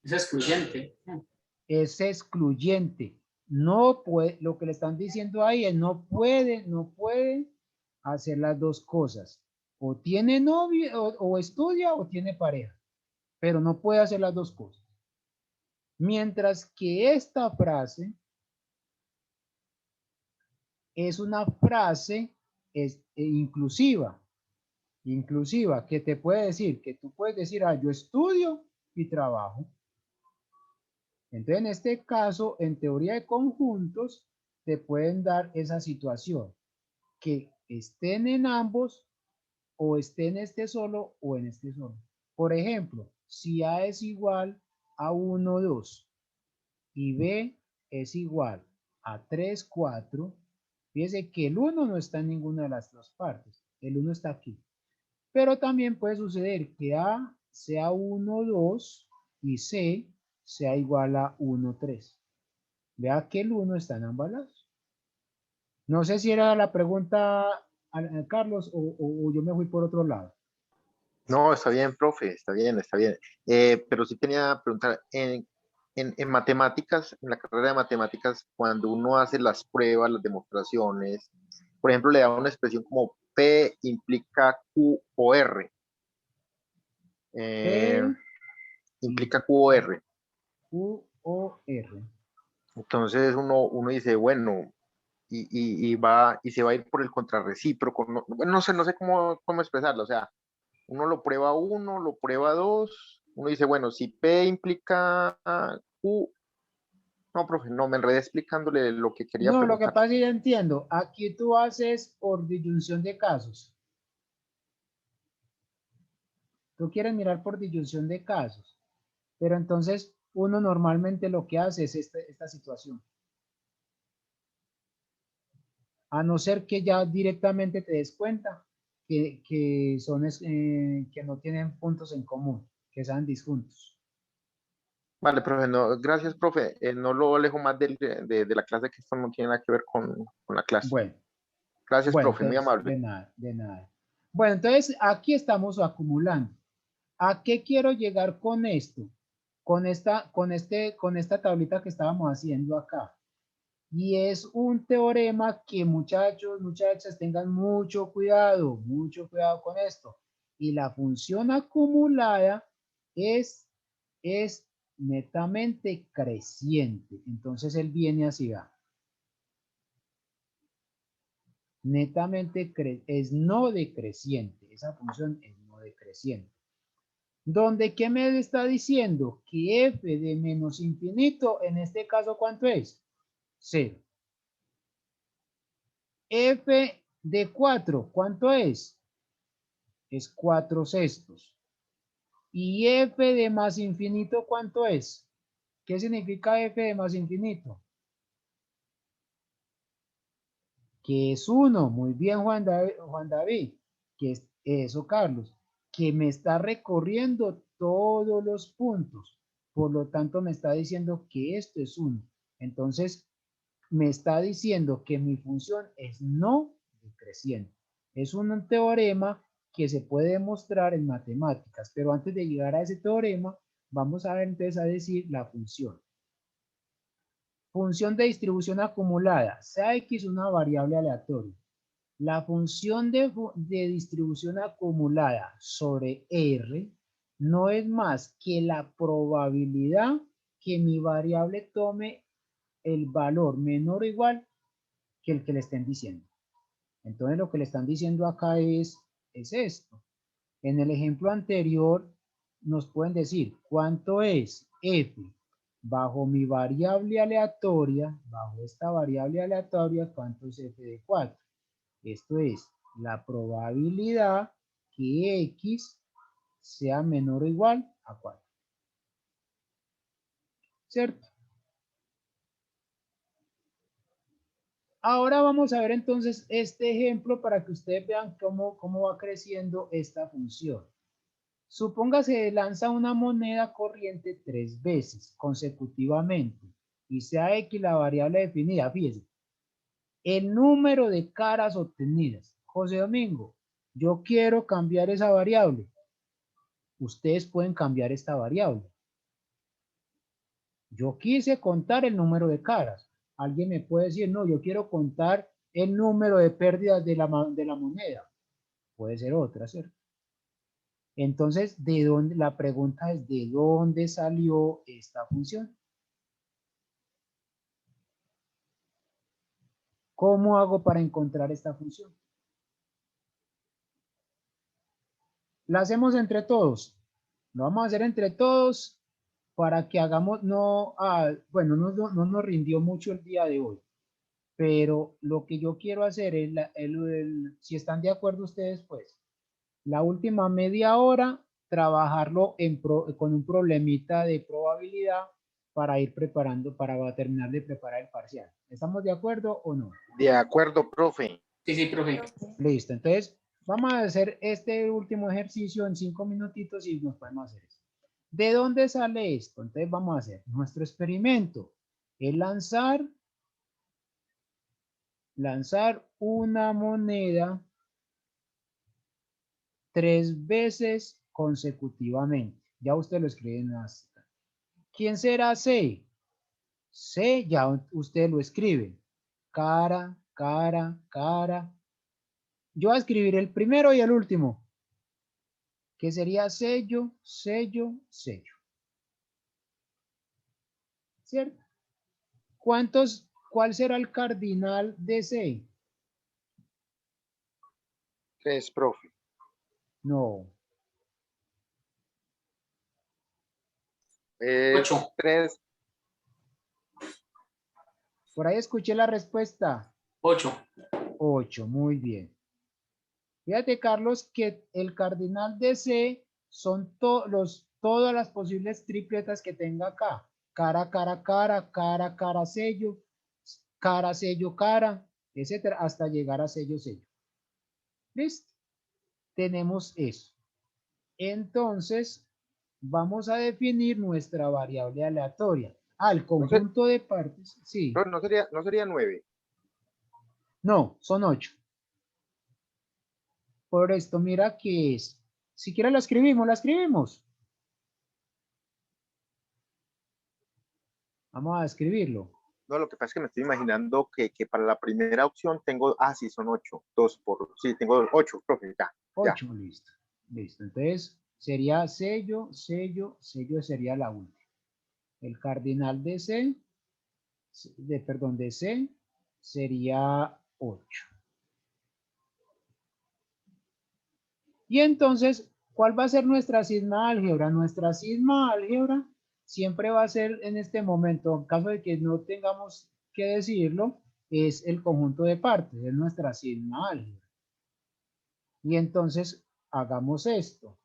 Es excluyente.
Es excluyente. No puede, lo que le están diciendo ahí es no puede hacer las dos cosas. O tiene novio, o estudia, o tiene pareja. Pero no puede hacer las dos cosas. Mientras que esta frase es una frase inclusiva. Inclusiva, que te puede decir, que tú puedes decir, yo estudio y trabajo. Entonces, en este caso, en teoría de conjuntos, te pueden dar esa situación, que estén en ambos, o estén en este solo, o en este solo. Por ejemplo, si A es igual a 1, 2, y B es igual a 3, 4, fíjese que el 1 no está en ninguna de las dos partes, el 1 está aquí. Pero también puede suceder que A sea 1, 2 y C sea igual a 1, 3. Vea que el 1 está en ambos lados. No sé si era la pregunta, Carlos, o yo me fui por otro lado.
No, está bien, profe, está bien, está bien. Pero sí tenía que preguntar, en matemáticas, en la carrera de matemáticas, cuando uno hace las pruebas, las demostraciones, por ejemplo, le da una expresión como P implica Q o R.
P
Implica Q o R.
Q o R.
Entonces uno dice, bueno, y va, y se va a ir por el contrarrecíproco. No, bueno, no sé cómo expresarlo. O sea, uno lo prueba uno, lo prueba dos. Uno dice, bueno, si P implica Q. No, profe, no, me enredé explicándole lo que quería
No, lo que
preguntar.
pasa es que ya entiendo. Aquí tú haces por disyunción de casos. Tú quieres mirar por disyunción de casos. Pero entonces uno normalmente lo que hace es esta situación. A no ser que ya directamente te des cuenta que no tienen puntos en común, que sean disjuntos.
Vale, profe, no, gracias, profe. No lo alejo más de la clase, que esto no tiene nada que ver con la clase.
Bueno,
Gracias, profe, muy
entonces,
amable.
de nada, de nada. Bueno, entonces aquí estamos acumulando. ¿A qué quiero llegar con esto? Con esta tablita que estábamos haciendo acá. Y es un teorema que, muchachos, muchachas, tengan mucho cuidado con esto. Y la función acumulada es netamente creciente. Entonces él viene así, va. Netamente es no decreciente. Esa función es no decreciente. Donde, ¿qué me está diciendo? Que f de menos infinito, en este caso, ¿cuánto es? 0. F de 4, ¿cuánto es? Es 4 sextos. ¿Y f de más infinito cuánto es? ¿Qué significa f de más infinito? Que es 1. Muy bien, Juan David. Que es eso, Carlos. Que me está recorriendo todos los puntos. Por lo tanto, me está diciendo que esto es 1. Entonces, me está diciendo que mi función es no decreciente. Es un teorema que se puede demostrar en matemáticas, pero antes de llegar a ese teorema, vamos a ver entonces a decir la función. Función de distribución acumulada, sea X una variable aleatoria. La función de distribución acumulada sobre R no es más que la probabilidad que mi variable tome el valor menor o igual que el que le estén diciendo. Entonces lo que le están diciendo acá es esto. En el ejemplo anterior nos pueden decir cuánto es f bajo mi variable aleatoria, bajo esta variable aleatoria, cuánto es f de 4. Esto es la probabilidad que x sea menor o igual a 4. ¿Cierto? Ahora vamos a ver entonces este ejemplo para que ustedes vean cómo va creciendo esta función. Supóngase lanza una moneda corriente 3 veces consecutivamente y sea X la variable definida. Fíjense, el número de caras obtenidas. José Domingo, yo quiero cambiar esa variable. Ustedes pueden cambiar esta variable. Yo quise contar el número de caras. Alguien me puede decir, no, yo quiero contar el número de pérdidas de la moneda. Puede ser otra, ¿cierto? Entonces, la pregunta es, ¿de dónde salió esta función? ¿Cómo hago para encontrar esta función? La hacemos entre todos. Lo vamos a hacer entre todos para que hagamos, bueno, no nos rindió mucho el día de hoy, pero lo que yo quiero hacer es, si están de acuerdo ustedes, pues, la última media hora, trabajarlo con un problemita de probabilidad para ir preparando, para terminar de preparar el parcial. ¿Estamos de acuerdo o no?
De acuerdo, profe.
Sí, profe.
Listo, entonces vamos a hacer este último ejercicio en 5 minutitos y nos podemos hacer esto. ¿De dónde sale esto? Entonces vamos a hacer nuestro experimento. Es lanzar una moneda 3 veces consecutivamente. Ya usted lo escribe en la... ¿Quién será C? C ya usted lo escribe. Cara, cara, cara. Yo voy a escribir el primero y el último, que sería sello, sello, sello. ¿Cierto? ¿Cuál será el cardinal de C?
3, profe.
No.
8.
3.
Por ahí escuché la respuesta.
8.
8, muy bien. Fíjate, Carlos, que el cardinal de C son todas las posibles tripletas que tenga acá. Cara, cara, cara, cara, cara, sello, cara, etcétera, hasta llegar a sello, sello. ¿Listo? Tenemos eso. Entonces, vamos a definir nuestra variable aleatoria. El conjunto de partes, sí.
No sería 9.
No, son 8. Por esto, mira que es. Si quieres la escribimos. Vamos a escribirlo.
No, lo que pasa es que me estoy imaginando que para la primera opción tengo, sí, son 8. Sí, tengo 8, profe, ya.
8, listo. Listo. Entonces, sería sello, sello, sello sería la última. El cardinal de C, de C, sería 8. Y entonces, ¿cuál va a ser nuestra sigma álgebra? Nuestra sigma álgebra siempre va a ser en este momento, en caso de que no tengamos que decirlo, es el conjunto de partes, es nuestra sigma álgebra. Y entonces, hagamos esto.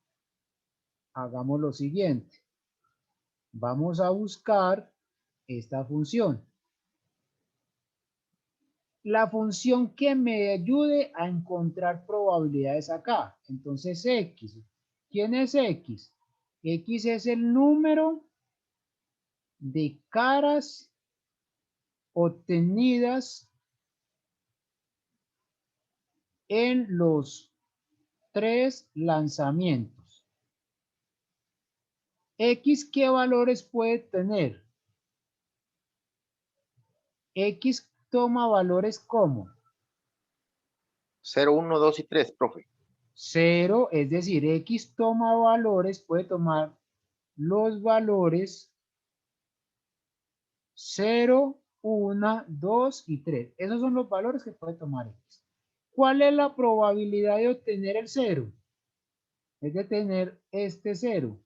Hagamos lo siguiente. Vamos a buscar esta función. La función que me ayude a encontrar probabilidades acá. Entonces, X. ¿Quién es X? X es el número de caras obtenidas en los 3 lanzamientos. X, ¿qué valores puede tener? X toma valores como
0, 1, 2 y 3, profe.
0, es decir, X toma valores, puede tomar los valores 0, 1, 2 y 3. Esos son los valores que puede tomar X. ¿Cuál es la probabilidad de obtener el 0? Es de tener este 0.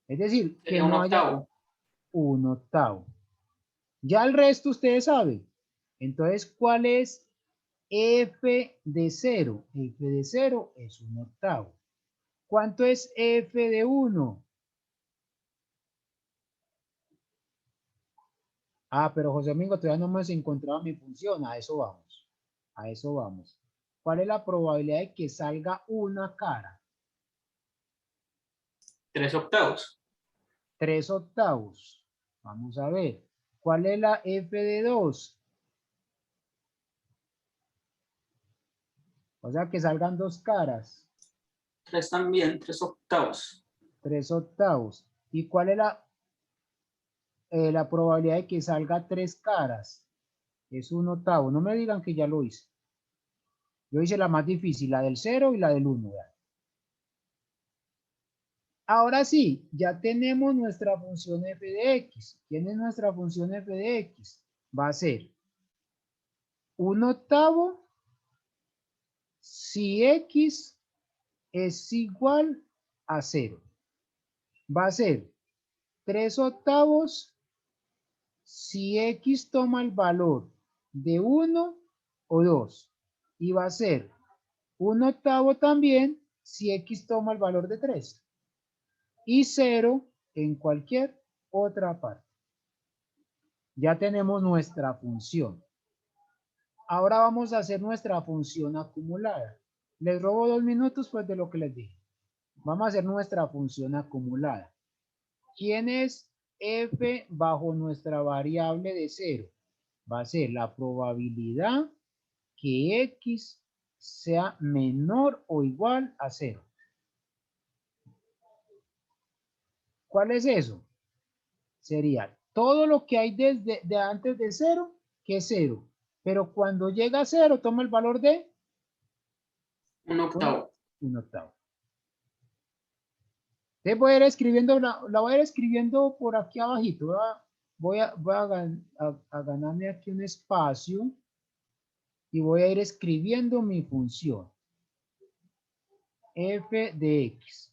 Es decir, que
Sería un
no haya
octavo.
un octavo. Ya el resto ustedes saben. Entonces, ¿cuál es f de 0? F de 0 es un octavo. ¿Cuánto es f de 1? Ah, pero José Domingo, todavía no hemos encontrado mi función. A eso vamos. A eso vamos. ¿Cuál es la probabilidad de que salga una cara?
3 octavos.
3 octavos. Vamos a ver. ¿Cuál es la f de 2? O sea, que salgan 2 caras.
3 también, 3 octavos.
3 octavos. ¿Y cuál es la probabilidad de que salga 3 caras? Es un octavo. No me digan que ya lo hice. Yo hice la más difícil, la del 0 y la del 1. Vean. Ahora sí, ya tenemos nuestra función f de x. ¿Quién es nuestra función f de x? Va a ser un octavo si x es igual a 0. Va a ser 3 octavos si x toma el valor de 1 o 2. Y va a ser un octavo también si x toma el valor de 3. Y 0 en cualquier otra parte. Ya tenemos nuestra función. Ahora vamos a hacer nuestra función acumulada. Les robo 2 minutos pues de lo que les dije. Vamos a hacer nuestra función acumulada. ¿Quién es f bajo nuestra variable de 0? Va a ser la probabilidad que x sea menor o igual a 0. ¿Cuál es eso? Sería todo lo que hay desde antes de 0, que es 0. Pero cuando llega a 0, toma el valor de
Un octavo.
un octavo. Entonces voy a ir escribiendo, la voy a ir escribiendo por aquí abajito. ¿Verdad? Voy a ganarme aquí un espacio y voy a ir escribiendo mi función. F de x.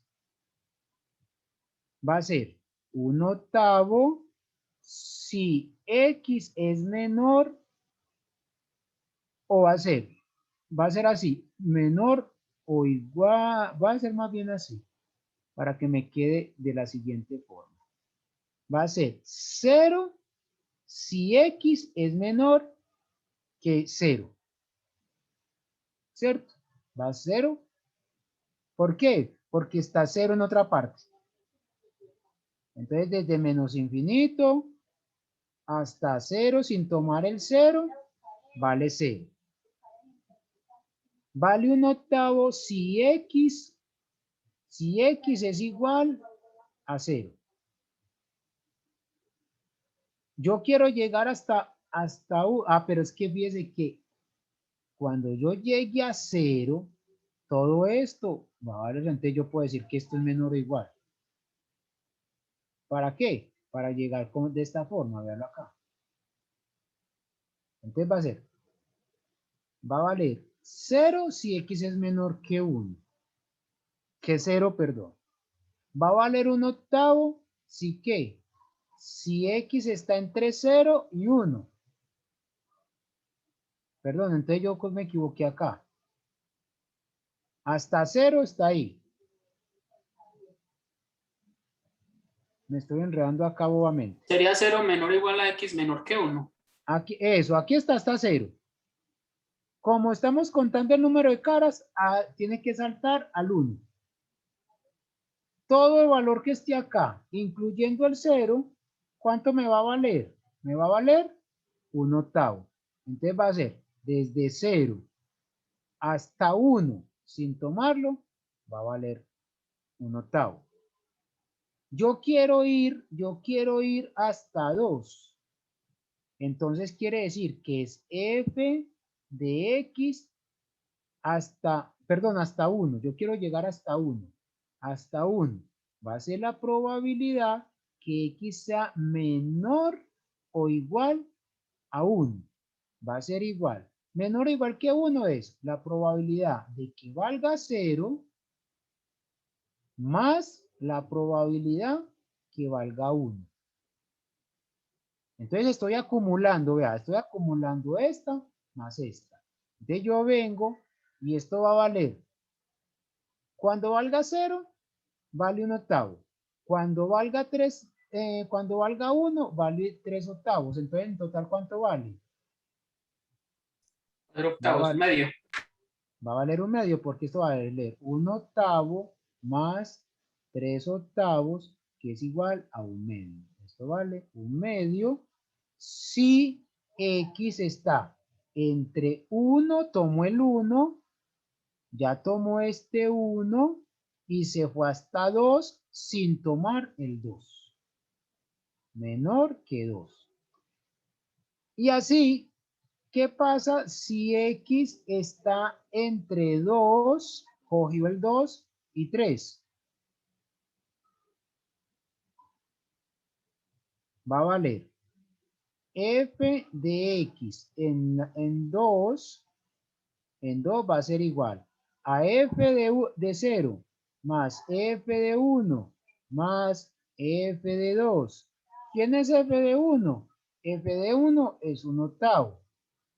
Va a ser un octavo si x es menor, o va a ser así, menor o igual, va a ser más bien así, para que me quede de la siguiente forma. Va a ser 0 si x es menor que 0. ¿Cierto? Va a 0. ¿Por qué? Porque está 0 en otra parte. Entonces, desde menos infinito hasta 0 sin tomar el 0, vale 0. Vale un octavo si x es igual a 0. Yo quiero llegar hasta pero es que fíjese que cuando yo llegue a 0, todo esto va a valer, entonces yo puedo decir que esto es menor o igual. ¿Para qué? Para llegar de esta forma, veanlo acá. Entonces va a valer 0 si x es menor que 1. Que 0, perdón. Va a valer un octavo si ¿qué? Si x está entre 0 y 1. Perdón, entonces yo me equivoqué acá. Hasta 0 está ahí. Me estoy enredando acá bobamente.
Sería 0 menor o igual a x menor que 1.
Aquí está hasta 0. Como estamos contando el número de caras, tiene que saltar al 1. Todo el valor que esté acá, incluyendo el 0, ¿Cuánto me va a valer? Me va a valer 1/8. Entonces va a ser desde 0 hasta 1 sin tomarlo, va a valer 1/8. Yo quiero ir hasta 2. Entonces quiere decir que es f de x hasta 1. Yo quiero llegar hasta 1. Hasta 1. Va a ser la probabilidad que x sea menor o igual a 1. Va a ser igual. Menor o igual que 1 es la probabilidad de que valga 0 más la probabilidad que valga 1. Entonces estoy acumulando, vea, estoy acumulando esta más esta. Entonces yo vengo y esto va a valer. Cuando valga 0, vale 1/8. Cuando valga 3, cuando valga 1, vale 3/8. Entonces en total, ¿cuánto vale?
4 octavos, medio.
Va a valer 1/2 porque esto va a valer 1/8 más 3/8, que es igual a 1/2. Esto vale 1/2 si x está entre 1, tomo el 1, ya tomo este 1 y se fue hasta 2 sin tomar el 2. Menor que 2. Y así, ¿qué pasa si x está entre 2, cogió el 2 y 3? Va a valer f de x en 2 va a ser igual a f de 0 más f de 1 más f de 2. ¿Quién es f de 1? F de 1 es 1/8.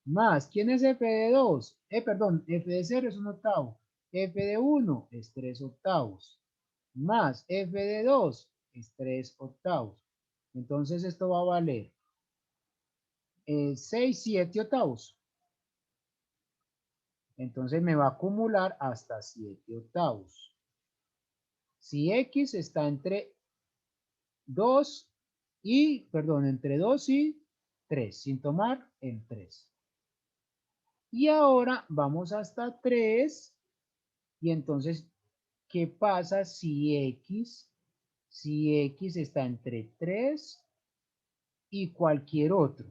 Más, ¿quién es f de 2? Perdón, f de 0 es 1/8. F de 1 es 3/8. Más f de 2 es 3/8. Entonces esto va a valer 6, 7/8. Entonces me va a acumular hasta 7/8. Si x está entre 2 y 3, sin tomar el 3. Y ahora vamos hasta 3. Y entonces, ¿qué pasa si x está entre 3 y cualquier otro?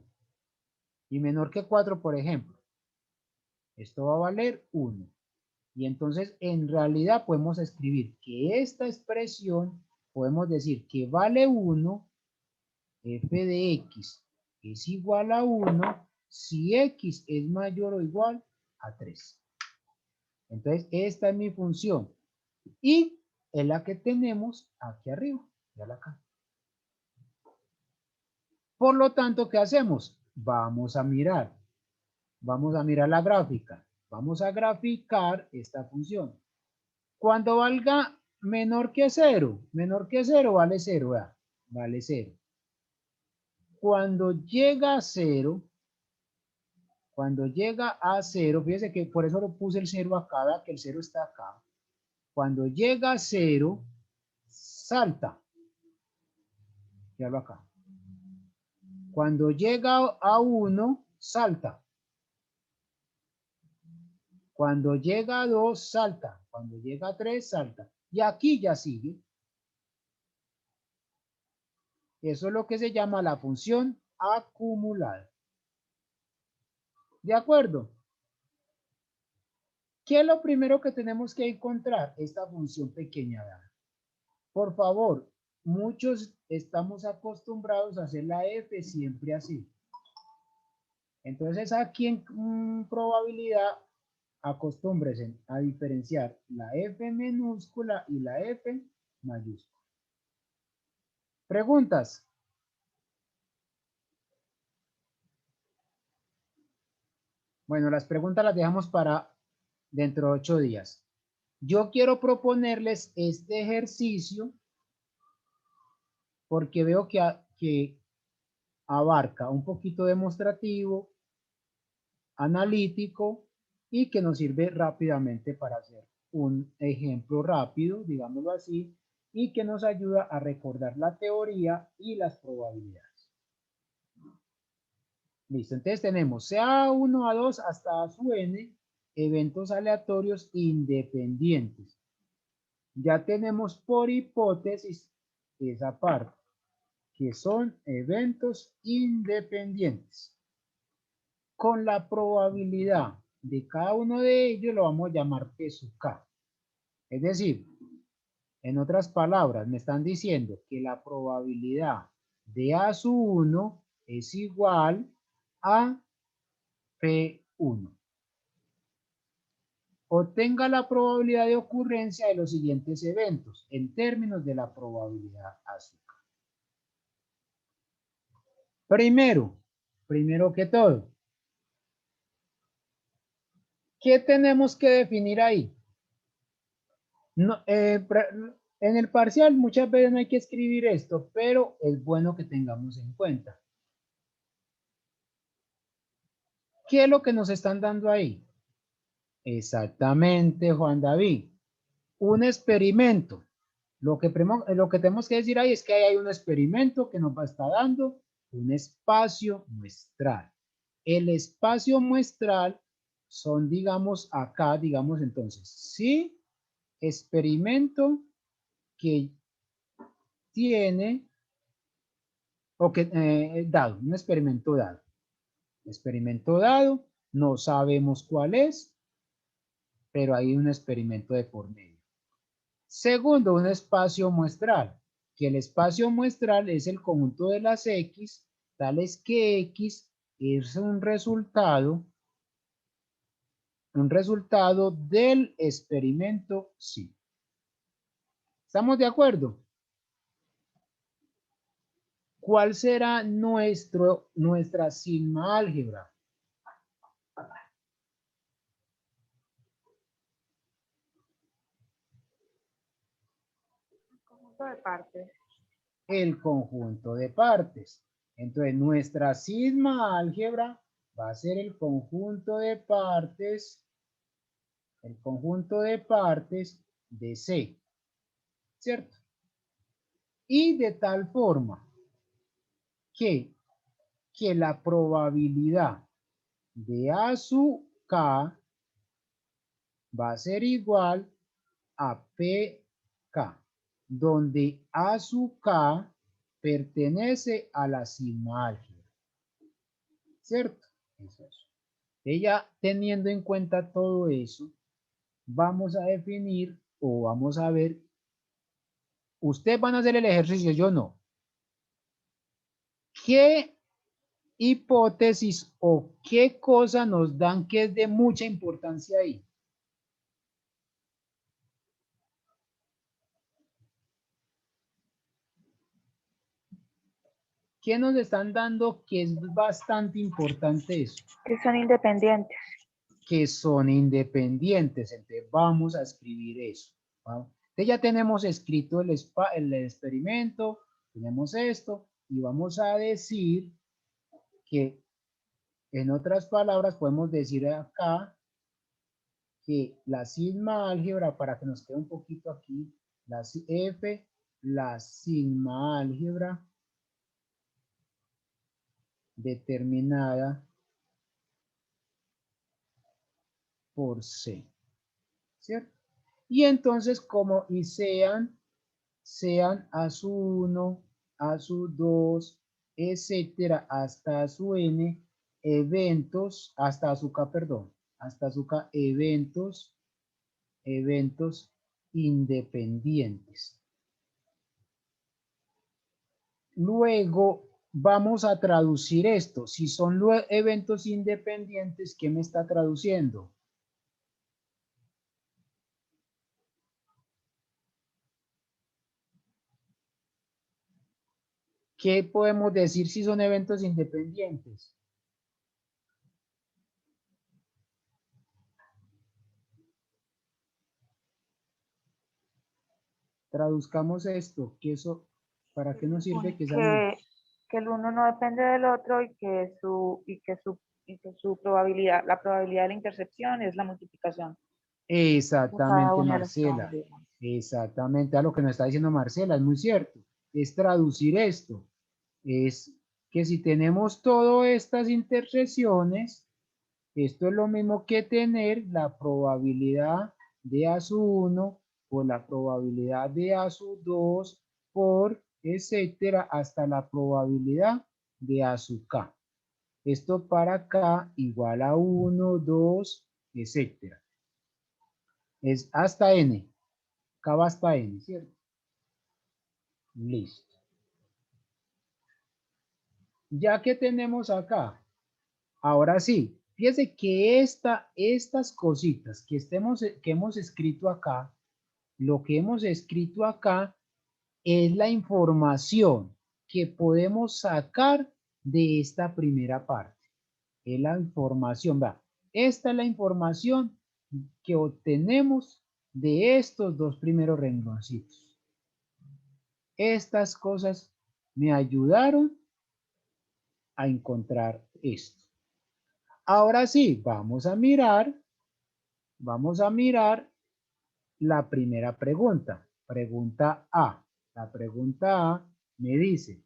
Y menor que 4, por ejemplo. Esto va a valer 1. Y entonces, en realidad, podemos escribir que esta expresión, podemos decir que vale 1, f de x es igual a 1, si x es mayor o igual a 3. Entonces, esta es mi función. Y es la que tenemos aquí arriba. Véala acá. Por lo tanto, ¿qué hacemos? Vamos a mirar la gráfica. Vamos a graficar esta función. Cuando valga menor que 0 vale 0, ¿verdad? Vale 0. Cuando llega a 0, fíjese que por eso lo puse el 0 acá, ¿verdad? Que el 0 está acá. Cuando llega a 0, salta. Fíjalo acá. Cuando llega a 1, salta. Cuando llega a 2, salta. Cuando llega a 3, salta. Y aquí ya sigue. Eso es lo que se llama la función acumulada. ¿De acuerdo? ¿Qué es lo primero que tenemos que encontrar? Esta función pequeña. Por favor, muchos estamos acostumbrados a hacer la f siempre así. Entonces aquí en probabilidad, acostúmbrense a diferenciar la f minúscula y la f mayúscula. ¿Preguntas? Bueno, las preguntas las dejamos para dentro de 8 días. Yo quiero proponerles este ejercicio porque veo que abarca un poquito demostrativo, analítico y que nos sirve rápidamente para hacer un ejemplo rápido, digámoslo así, y que nos ayuda a recordar la teoría y las probabilidades. Listo, entonces tenemos sea 1 a 2 hasta a su n eventos aleatorios independientes. Ya tenemos por hipótesis esa parte, que son eventos independientes. Con la probabilidad de cada uno de ellos lo vamos a llamar P sub K. Es decir, en otras palabras, me están diciendo que la probabilidad de A sub 1 es igual a P1. Obtenga la probabilidad de ocurrencia de los siguientes eventos en términos de la probabilidad A sub K. Primero que todo, ¿qué tenemos que definir ahí? No, en el parcial muchas veces no hay que escribir esto, pero es bueno que tengamos en cuenta. ¿Qué es lo que nos están dando ahí? Exactamente, Juan David. Un experimento. Lo que tenemos que decir ahí es que hay un experimento que nos va a estar dando un espacio muestral. El espacio muestral son, digamos, acá, digamos entonces, sí, experimento que tiene, o que, dado, un experimento dado. Experimento dado, no sabemos cuál es, pero hay un experimento de por medio. Segundo, un espacio muestral, que el espacio muestral es el conjunto de las X, tales que X es un resultado del experimento sí. ¿Estamos de acuerdo? ¿Cuál será nuestra sigma álgebra?
Conjunto de partes.
El conjunto de partes. Entonces, nuestra sigma álgebra va a ser el conjunto de partes de C, ¿cierto? Y de tal forma que la probabilidad de A sub K va a ser igual a PK, donde A sub K pertenece a la sigma álgebra, ¿cierto? Eso es. Ella, teniendo en cuenta todo eso, vamos a definir o vamos a ver, ustedes van a hacer el ejercicio, yo no. ¿Qué hipótesis o qué cosa nos dan que es de mucha importancia ahí? ¿Qué nos están dando que es bastante importante eso?
Que son independientes.
Que son independientes. Entonces vamos a escribir eso. ¿Vale? Entonces ya tenemos escrito el experimento, tenemos esto y vamos a decir que, en otras palabras, podemos decir acá que la sigma álgebra, para que nos quede un poquito aquí, la sigma álgebra determinada por C, ¿cierto? Y entonces como y sean a su 1, a su 2, etcétera, hasta a su n, eventos, hasta a su k, perdón, hasta su k, eventos independientes. Luego vamos a traducir esto. Si son eventos independientes, ¿qué me está traduciendo? ¿Qué podemos decir si son eventos independientes? Traduzcamos esto, que eso, ¿para qué nos sirve que sean?
Que el uno no depende del otro y que su probabilidad, la probabilidad de la intercepción es la multiplicación de cada
Exactamente,
una de las
Marcela.
probabilidades.
Exactamente a lo que nos está diciendo Marcela, es muy cierto. Es traducir esto. Es que si tenemos todas estas intersecciones, esto es lo mismo que tener la probabilidad de A sub 1 por la probabilidad de A sub 2 por etcétera hasta la probabilidad de A sub K. Esto para K igual a 1, 2, etcétera. Es hasta N. K va hasta N, ¿cierto? Listo. Ya que tenemos acá, ahora sí, fíjese que estas cositas que hemos escrito acá, lo que hemos escrito acá es la información que podemos sacar de esta primera parte. Es la información, va. Esta es la información que obtenemos de estos dos primeros rengloncitos. Estas cosas me ayudaron a encontrar esto. Ahora sí, vamos a mirar la primera pregunta. Pregunta A. La pregunta A me dice,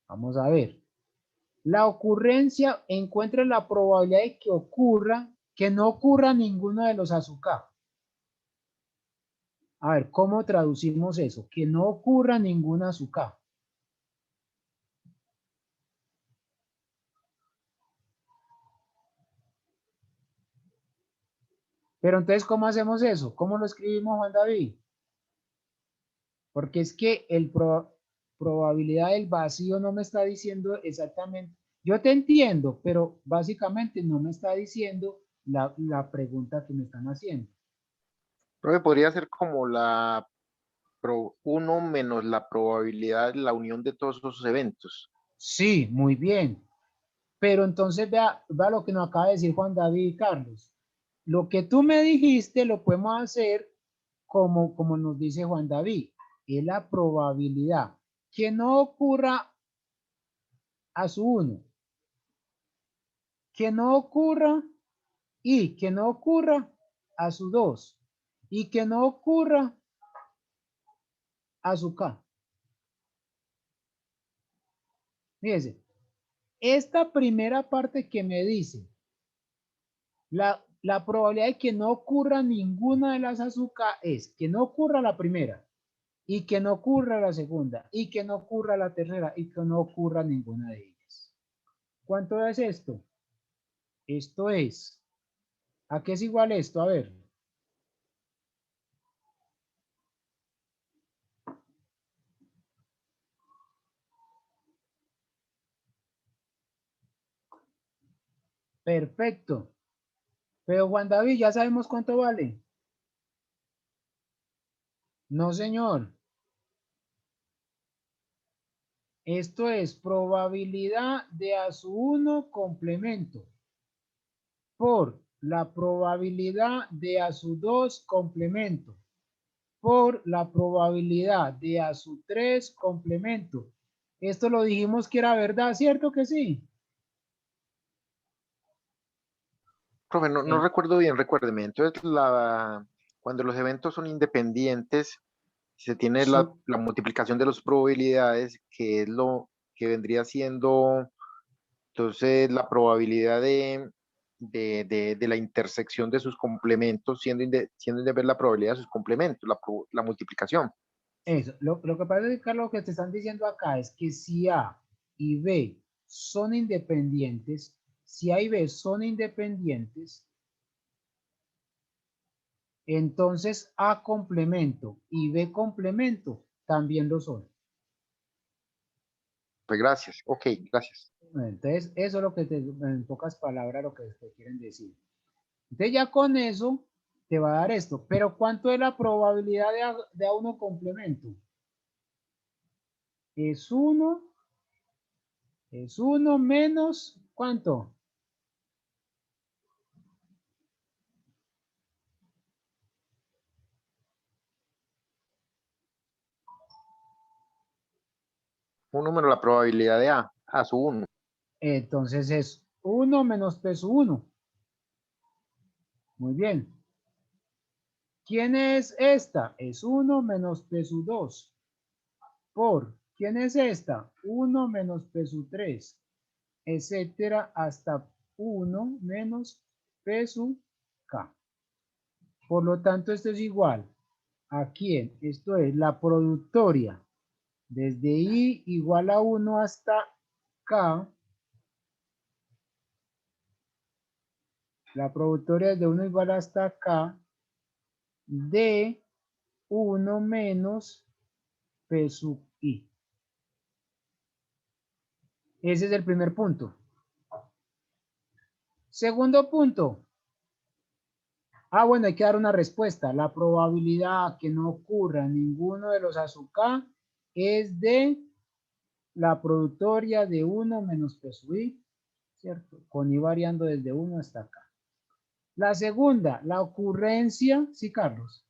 vamos a ver, la ocurrencia, encuentra la probabilidad de que ocurra, que no ocurra ninguno de los azúcar. A ver, ¿cómo traducimos eso? Que no ocurra ningún azúcar. Pero entonces, ¿cómo hacemos eso? ¿Cómo lo escribimos, Juan David? Porque es que el probabilidad del vacío no me está diciendo exactamente. Yo te entiendo, pero básicamente no me está diciendo la pregunta que me están haciendo.
Profe, podría ser como la 1 menos la probabilidad de la unión de todos esos eventos.
Sí, muy bien. Pero entonces vea lo que nos acaba de decir Juan David y Carlos. Lo que tú me dijiste lo podemos hacer como nos dice Juan David. Es la probabilidad que no ocurra a su 1. Que no ocurra y que no ocurra a su 2. Y que no ocurra a su K. Fíjense, esta primera parte que me dice la probabilidad de que no ocurra ninguna de las azúcar es que no ocurra la primera y que no ocurra la segunda y que no ocurra la tercera y que no ocurra ninguna de ellas. ¿Cuánto es esto? Esto es, ¿a qué es igual esto? A ver. Perfecto. Pero Juan David, ¿ya sabemos cuánto vale? No, señor. Esto es probabilidad de a su 1 complemento por la probabilidad de a su 2 complemento por la probabilidad de a su 3 complemento. Esto lo dijimos que era verdad, ¿cierto que sí?
Profe, no recuerdo bien, recuérdeme. Entonces, cuando los eventos son independientes, se tiene la multiplicación de las probabilidades, que es lo que vendría siendo, entonces, la probabilidad de la intersección de sus complementos, siendo ver la probabilidad de sus complementos, la multiplicación.
Eso. Lo que pasa es que, Carlos, lo que te están diciendo acá es que si A y B son independientes, si A y B son independientes, entonces A complemento y B complemento también lo son.
Pues gracias. Ok, gracias.
Entonces, eso es lo que en pocas palabras, lo que te quieren decir. Entonces, ya con eso te va a dar esto. Pero, ¿cuánto es la probabilidad de A1 complemento? Es 1 menos, ¿cuánto?
Un número, la probabilidad de A su 1.
Entonces es 1 menos P sub 1. Muy bien. ¿Quién es esta? Es 1 menos P sub 2. ¿Por ¿Quién es esta? 1 menos P sub 3, etcétera, hasta 1 menos P sub K. Por lo tanto, esto es igual. ¿A quién? Esto es la productoria. Desde I igual a 1 hasta K. La productoria es de 1 igual hasta K de 1 menos P sub I. Ese es el primer punto. Segundo punto. Bueno, hay que dar una respuesta. La probabilidad que no ocurra ninguno de los azúcar es de la productoria de 1 menos P sub I, ¿cierto? Con I variando desde 1 hasta acá. La segunda, la ocurrencia, sí, Carlos.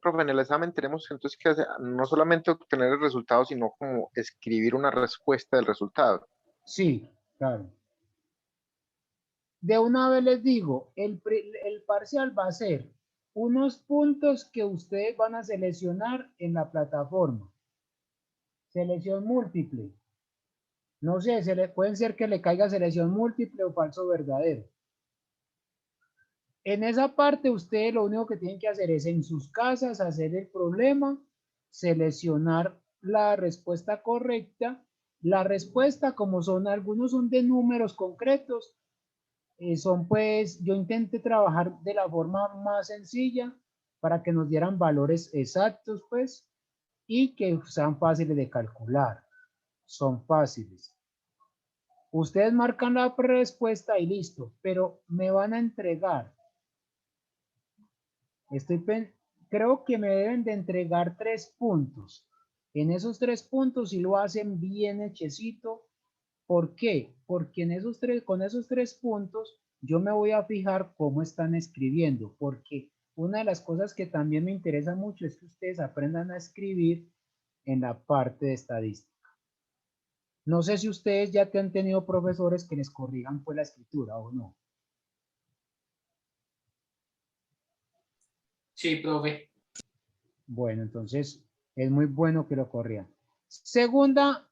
Profe, en el examen tenemos entonces que hacer, no solamente obtener el resultado, sino como escribir una respuesta del resultado.
Sí, claro. De una vez les digo, el parcial va a ser unos puntos que ustedes van a seleccionar en la plataforma. Selección múltiple. No sé, pueden ser que le caiga selección múltiple o falso verdadero. En esa parte ustedes lo único que tienen que hacer es en sus casas hacer el problema, seleccionar la respuesta correcta. La respuesta, como algunos son de números concretos, son pues, yo intenté trabajar de la forma más sencilla para que nos dieran valores exactos pues, y que sean fáciles de calcular. Son fáciles. Ustedes marcan la respuesta y listo, pero me van a entregar. Creo que me deben de entregar 3 puntos. En esos 3 puntos, si lo hacen bien hechecito, ¿por qué? Porque con esos 3 puntos, yo me voy a fijar cómo están escribiendo, porque una de las cosas que también me interesa mucho es que ustedes aprendan a escribir en la parte de estadística. No sé si ustedes ya te han tenido profesores que les corrijan pues la escritura o no.
Sí, profe.
Bueno, entonces es muy bueno que lo corrijan. Segunda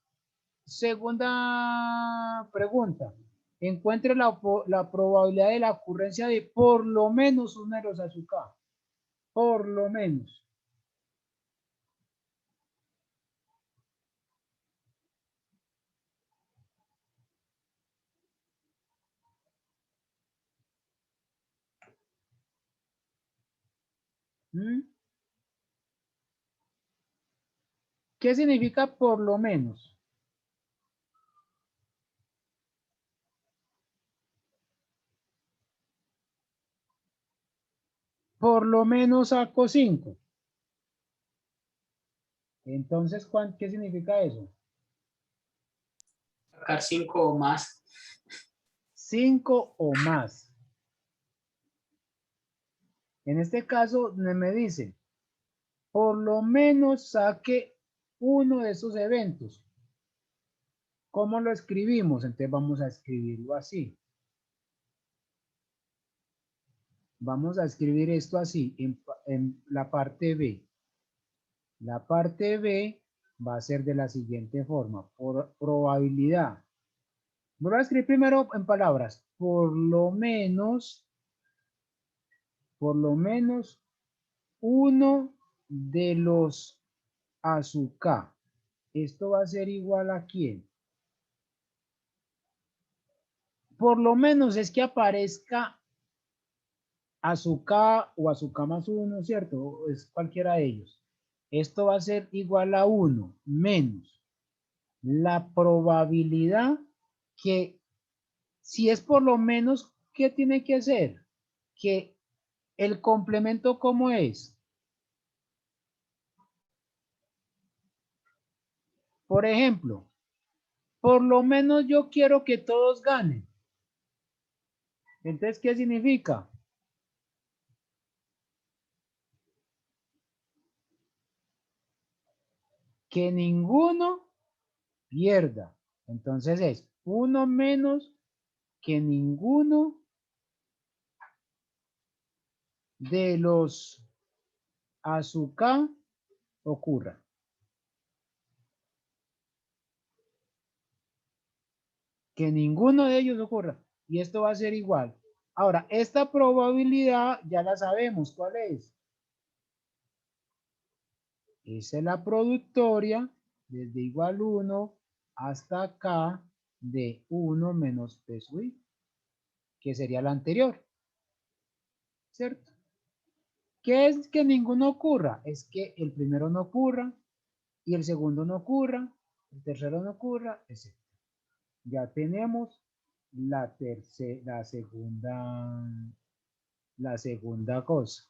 pregunta. Encuentre la probabilidad de la ocurrencia de por lo menos uno de los azúcar. Por lo menos. ¿Mm? ¿Qué significa por lo menos? Por lo menos saco 5. Entonces, ¿qué significa eso?
Sacar 5 o más.
5 o más. En este caso me dice, por lo menos saque uno de esos eventos. ¿Cómo lo escribimos? Entonces vamos a escribirlo así. Vamos a escribir esto así, en la parte B. La parte B va a ser de la siguiente forma, por probabilidad. Voy a escribir primero en palabras, por lo menos uno de los azúcar. Esto va a ser igual a ¿quién? Por lo menos es que aparezca azúcar o azúcar más 1, ¿cierto? Es cualquiera de ellos. Esto va a ser igual a 1 menos la probabilidad que, si es por lo menos, ¿qué tiene que hacer? Que el complemento, ¿cómo es? Por ejemplo, por lo menos yo quiero que todos ganen. Entonces, ¿qué significa? Que ninguno pierda. Entonces es 1 menos que ninguno de los azúcar ocurra. Que ninguno de ellos ocurra. Y esto va a ser igual. Ahora, esta probabilidad ya la sabemos. ¿Cuál es? Esa es la productoria desde igual 1 hasta acá de 1 menos P sub I, que sería la anterior. ¿Cierto? ¿Qué es que ninguno ocurra? Es que el primero no ocurra y el segundo no ocurra, el tercero no ocurra, etc. Ya tenemos la segunda cosa.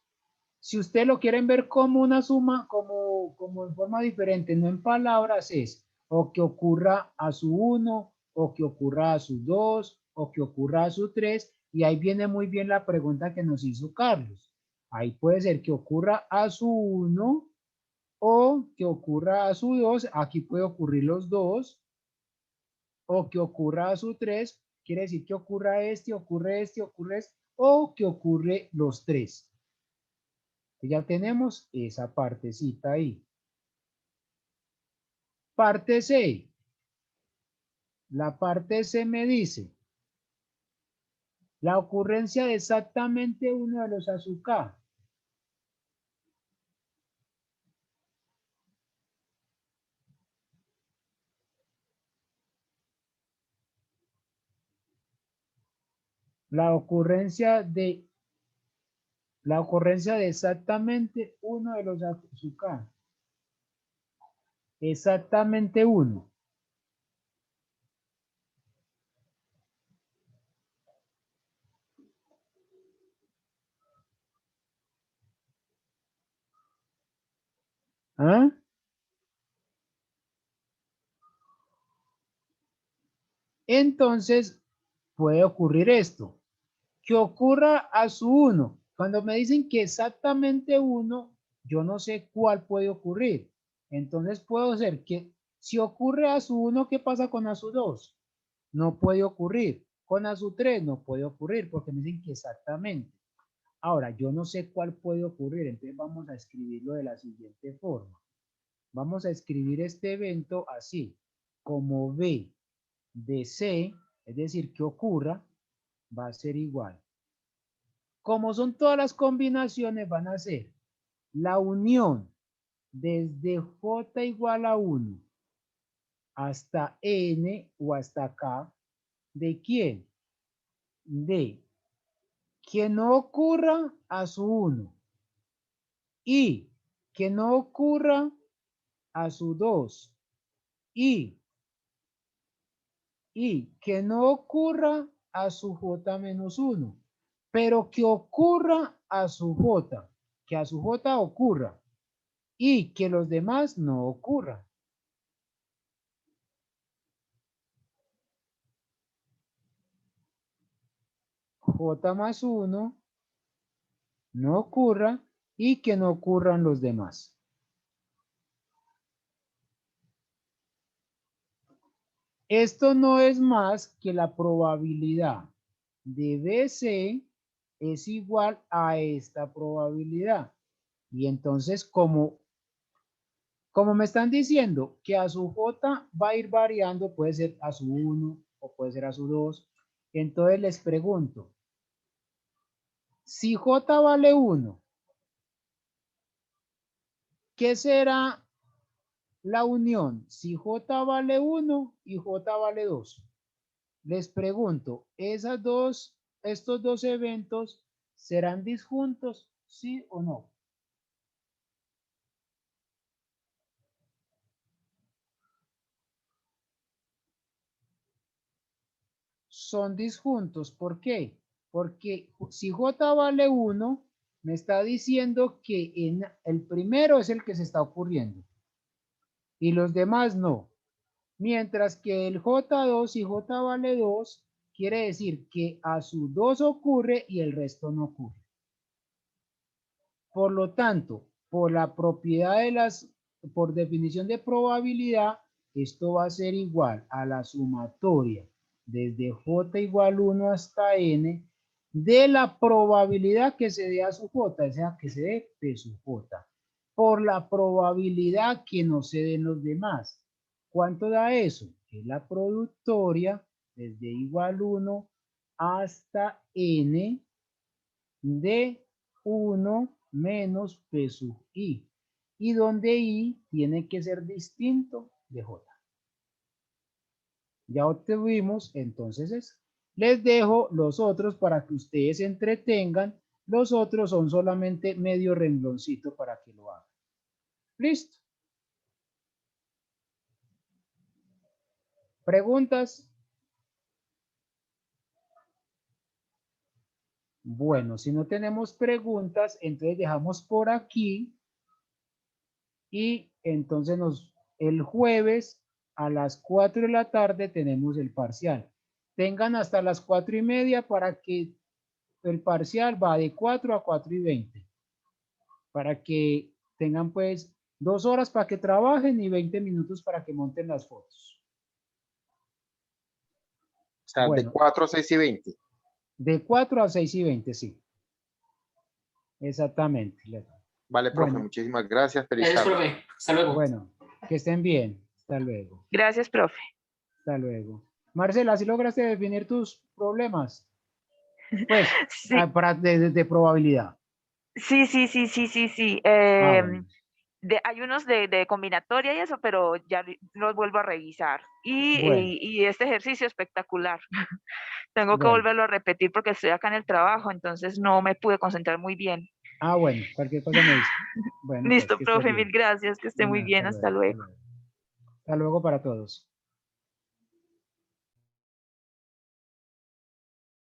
Si ustedes lo quieren ver como una suma, como en forma diferente, no en palabras, es o que ocurra a su 1, o que ocurra a su 2, o que ocurra a su 3, y ahí viene muy bien la pregunta que nos hizo Carlos. Ahí puede ser que ocurra a su 1 o que ocurra a su 2, aquí puede ocurrir los dos, o que ocurra a su 3, quiere decir que ocurra ocurre este, o que ocurre los 3. Ya tenemos esa partecita ahí. Parte C. La parte C me dice la ocurrencia de exactamente uno de los azúcar. La ocurrencia de exactamente uno de los azúcar. Exactamente uno. ¿Ah? Entonces, puede ocurrir esto. Que ocurra a su 1. Cuando me dicen que exactamente 1, yo no sé cuál puede ocurrir. Entonces, puedo ser que si ocurre a su 1, ¿qué pasa con a su 2? No puede ocurrir. Con a su 3 no puede ocurrir porque me dicen que exactamente. Ahora, yo no sé cuál puede ocurrir. Entonces, vamos a escribirlo de la siguiente forma. Vamos a escribir este evento así, como B de C, es decir, que ocurra, va a ser igual. Como son todas las combinaciones, van a ser la unión desde J igual a 1 hasta N o hasta K, ¿de quién? De que no ocurra a su 1 y que no ocurra a su 2 y que no ocurra a su J menos 1, pero que ocurra a su J, que a su J ocurra y que los demás no ocurran. J más 1 no ocurra y que no ocurran los demás. Esto no es más que la probabilidad de BC es igual a esta probabilidad. Y entonces, como me están diciendo que a su J va a ir variando, puede ser a su 1 o puede ser a su 2, entonces les pregunto, si J vale 1, ¿qué será la unión? Si J vale 1 y J vale 2. Les pregunto, estos dos eventos serán disjuntos, sí o no? Son disjuntos, ¿por qué? Porque si J vale 1, me está diciendo que el primero es el que se está ocurriendo y los demás no. Mientras que el J2 y J vale 2, quiere decir que a su 2 ocurre y el resto no ocurre. Por lo tanto, por la propiedad por definición de probabilidad, esto va a ser igual a la sumatoria desde J igual 1 hasta N de la probabilidad que se dé a su J, o sea, que se dé P sub J, por la probabilidad que no se den los demás. ¿Cuánto da eso? Que la productoria desde igual 1 hasta n de 1 menos P sub I. Y donde I tiene que ser distinto de J. Ya obtuvimos entonces eso. Les dejo los otros para que ustedes se entretengan. Los otros son solamente medio rengloncito para que lo hagan. ¿Listo? ¿Preguntas? Bueno, si no tenemos preguntas, entonces dejamos por aquí. Y entonces el jueves a las 4 de la tarde tenemos el parcial. Tengan hasta las 4:30 para que el parcial va de 4 a 4:20. Para que tengan pues 2 horas para que trabajen y 20 minutos para que monten las fotos.
O sea, de
Bueno.
4 a 6:20.
De 4 a 6:20, sí. Exactamente.
Vale, profe,
Bueno.
muchísimas gracias. Feliz
Gracias,
tarde.
profe. Hasta luego.
Bueno, que estén bien. Hasta luego.
Gracias, profe.
Hasta luego. Marcela, ¿sí lograste definir tus problemas? Pues,
Sí,
de probabilidad.
sí.
Bueno.
Hay unos de combinatoria y eso, pero ya los vuelvo a revisar.
Bueno.
Y este ejercicio espectacular. Tengo que
Bueno.
volverlo a repetir porque estoy acá en el trabajo, entonces no me pude concentrar muy bien.
Bueno, cualquier cosa me dice. Bueno, pues
Listo,
que esté
profe, mil
bien.
gracias, que esté muy
Bueno,
bien, hasta luego.
Hasta luego para todos.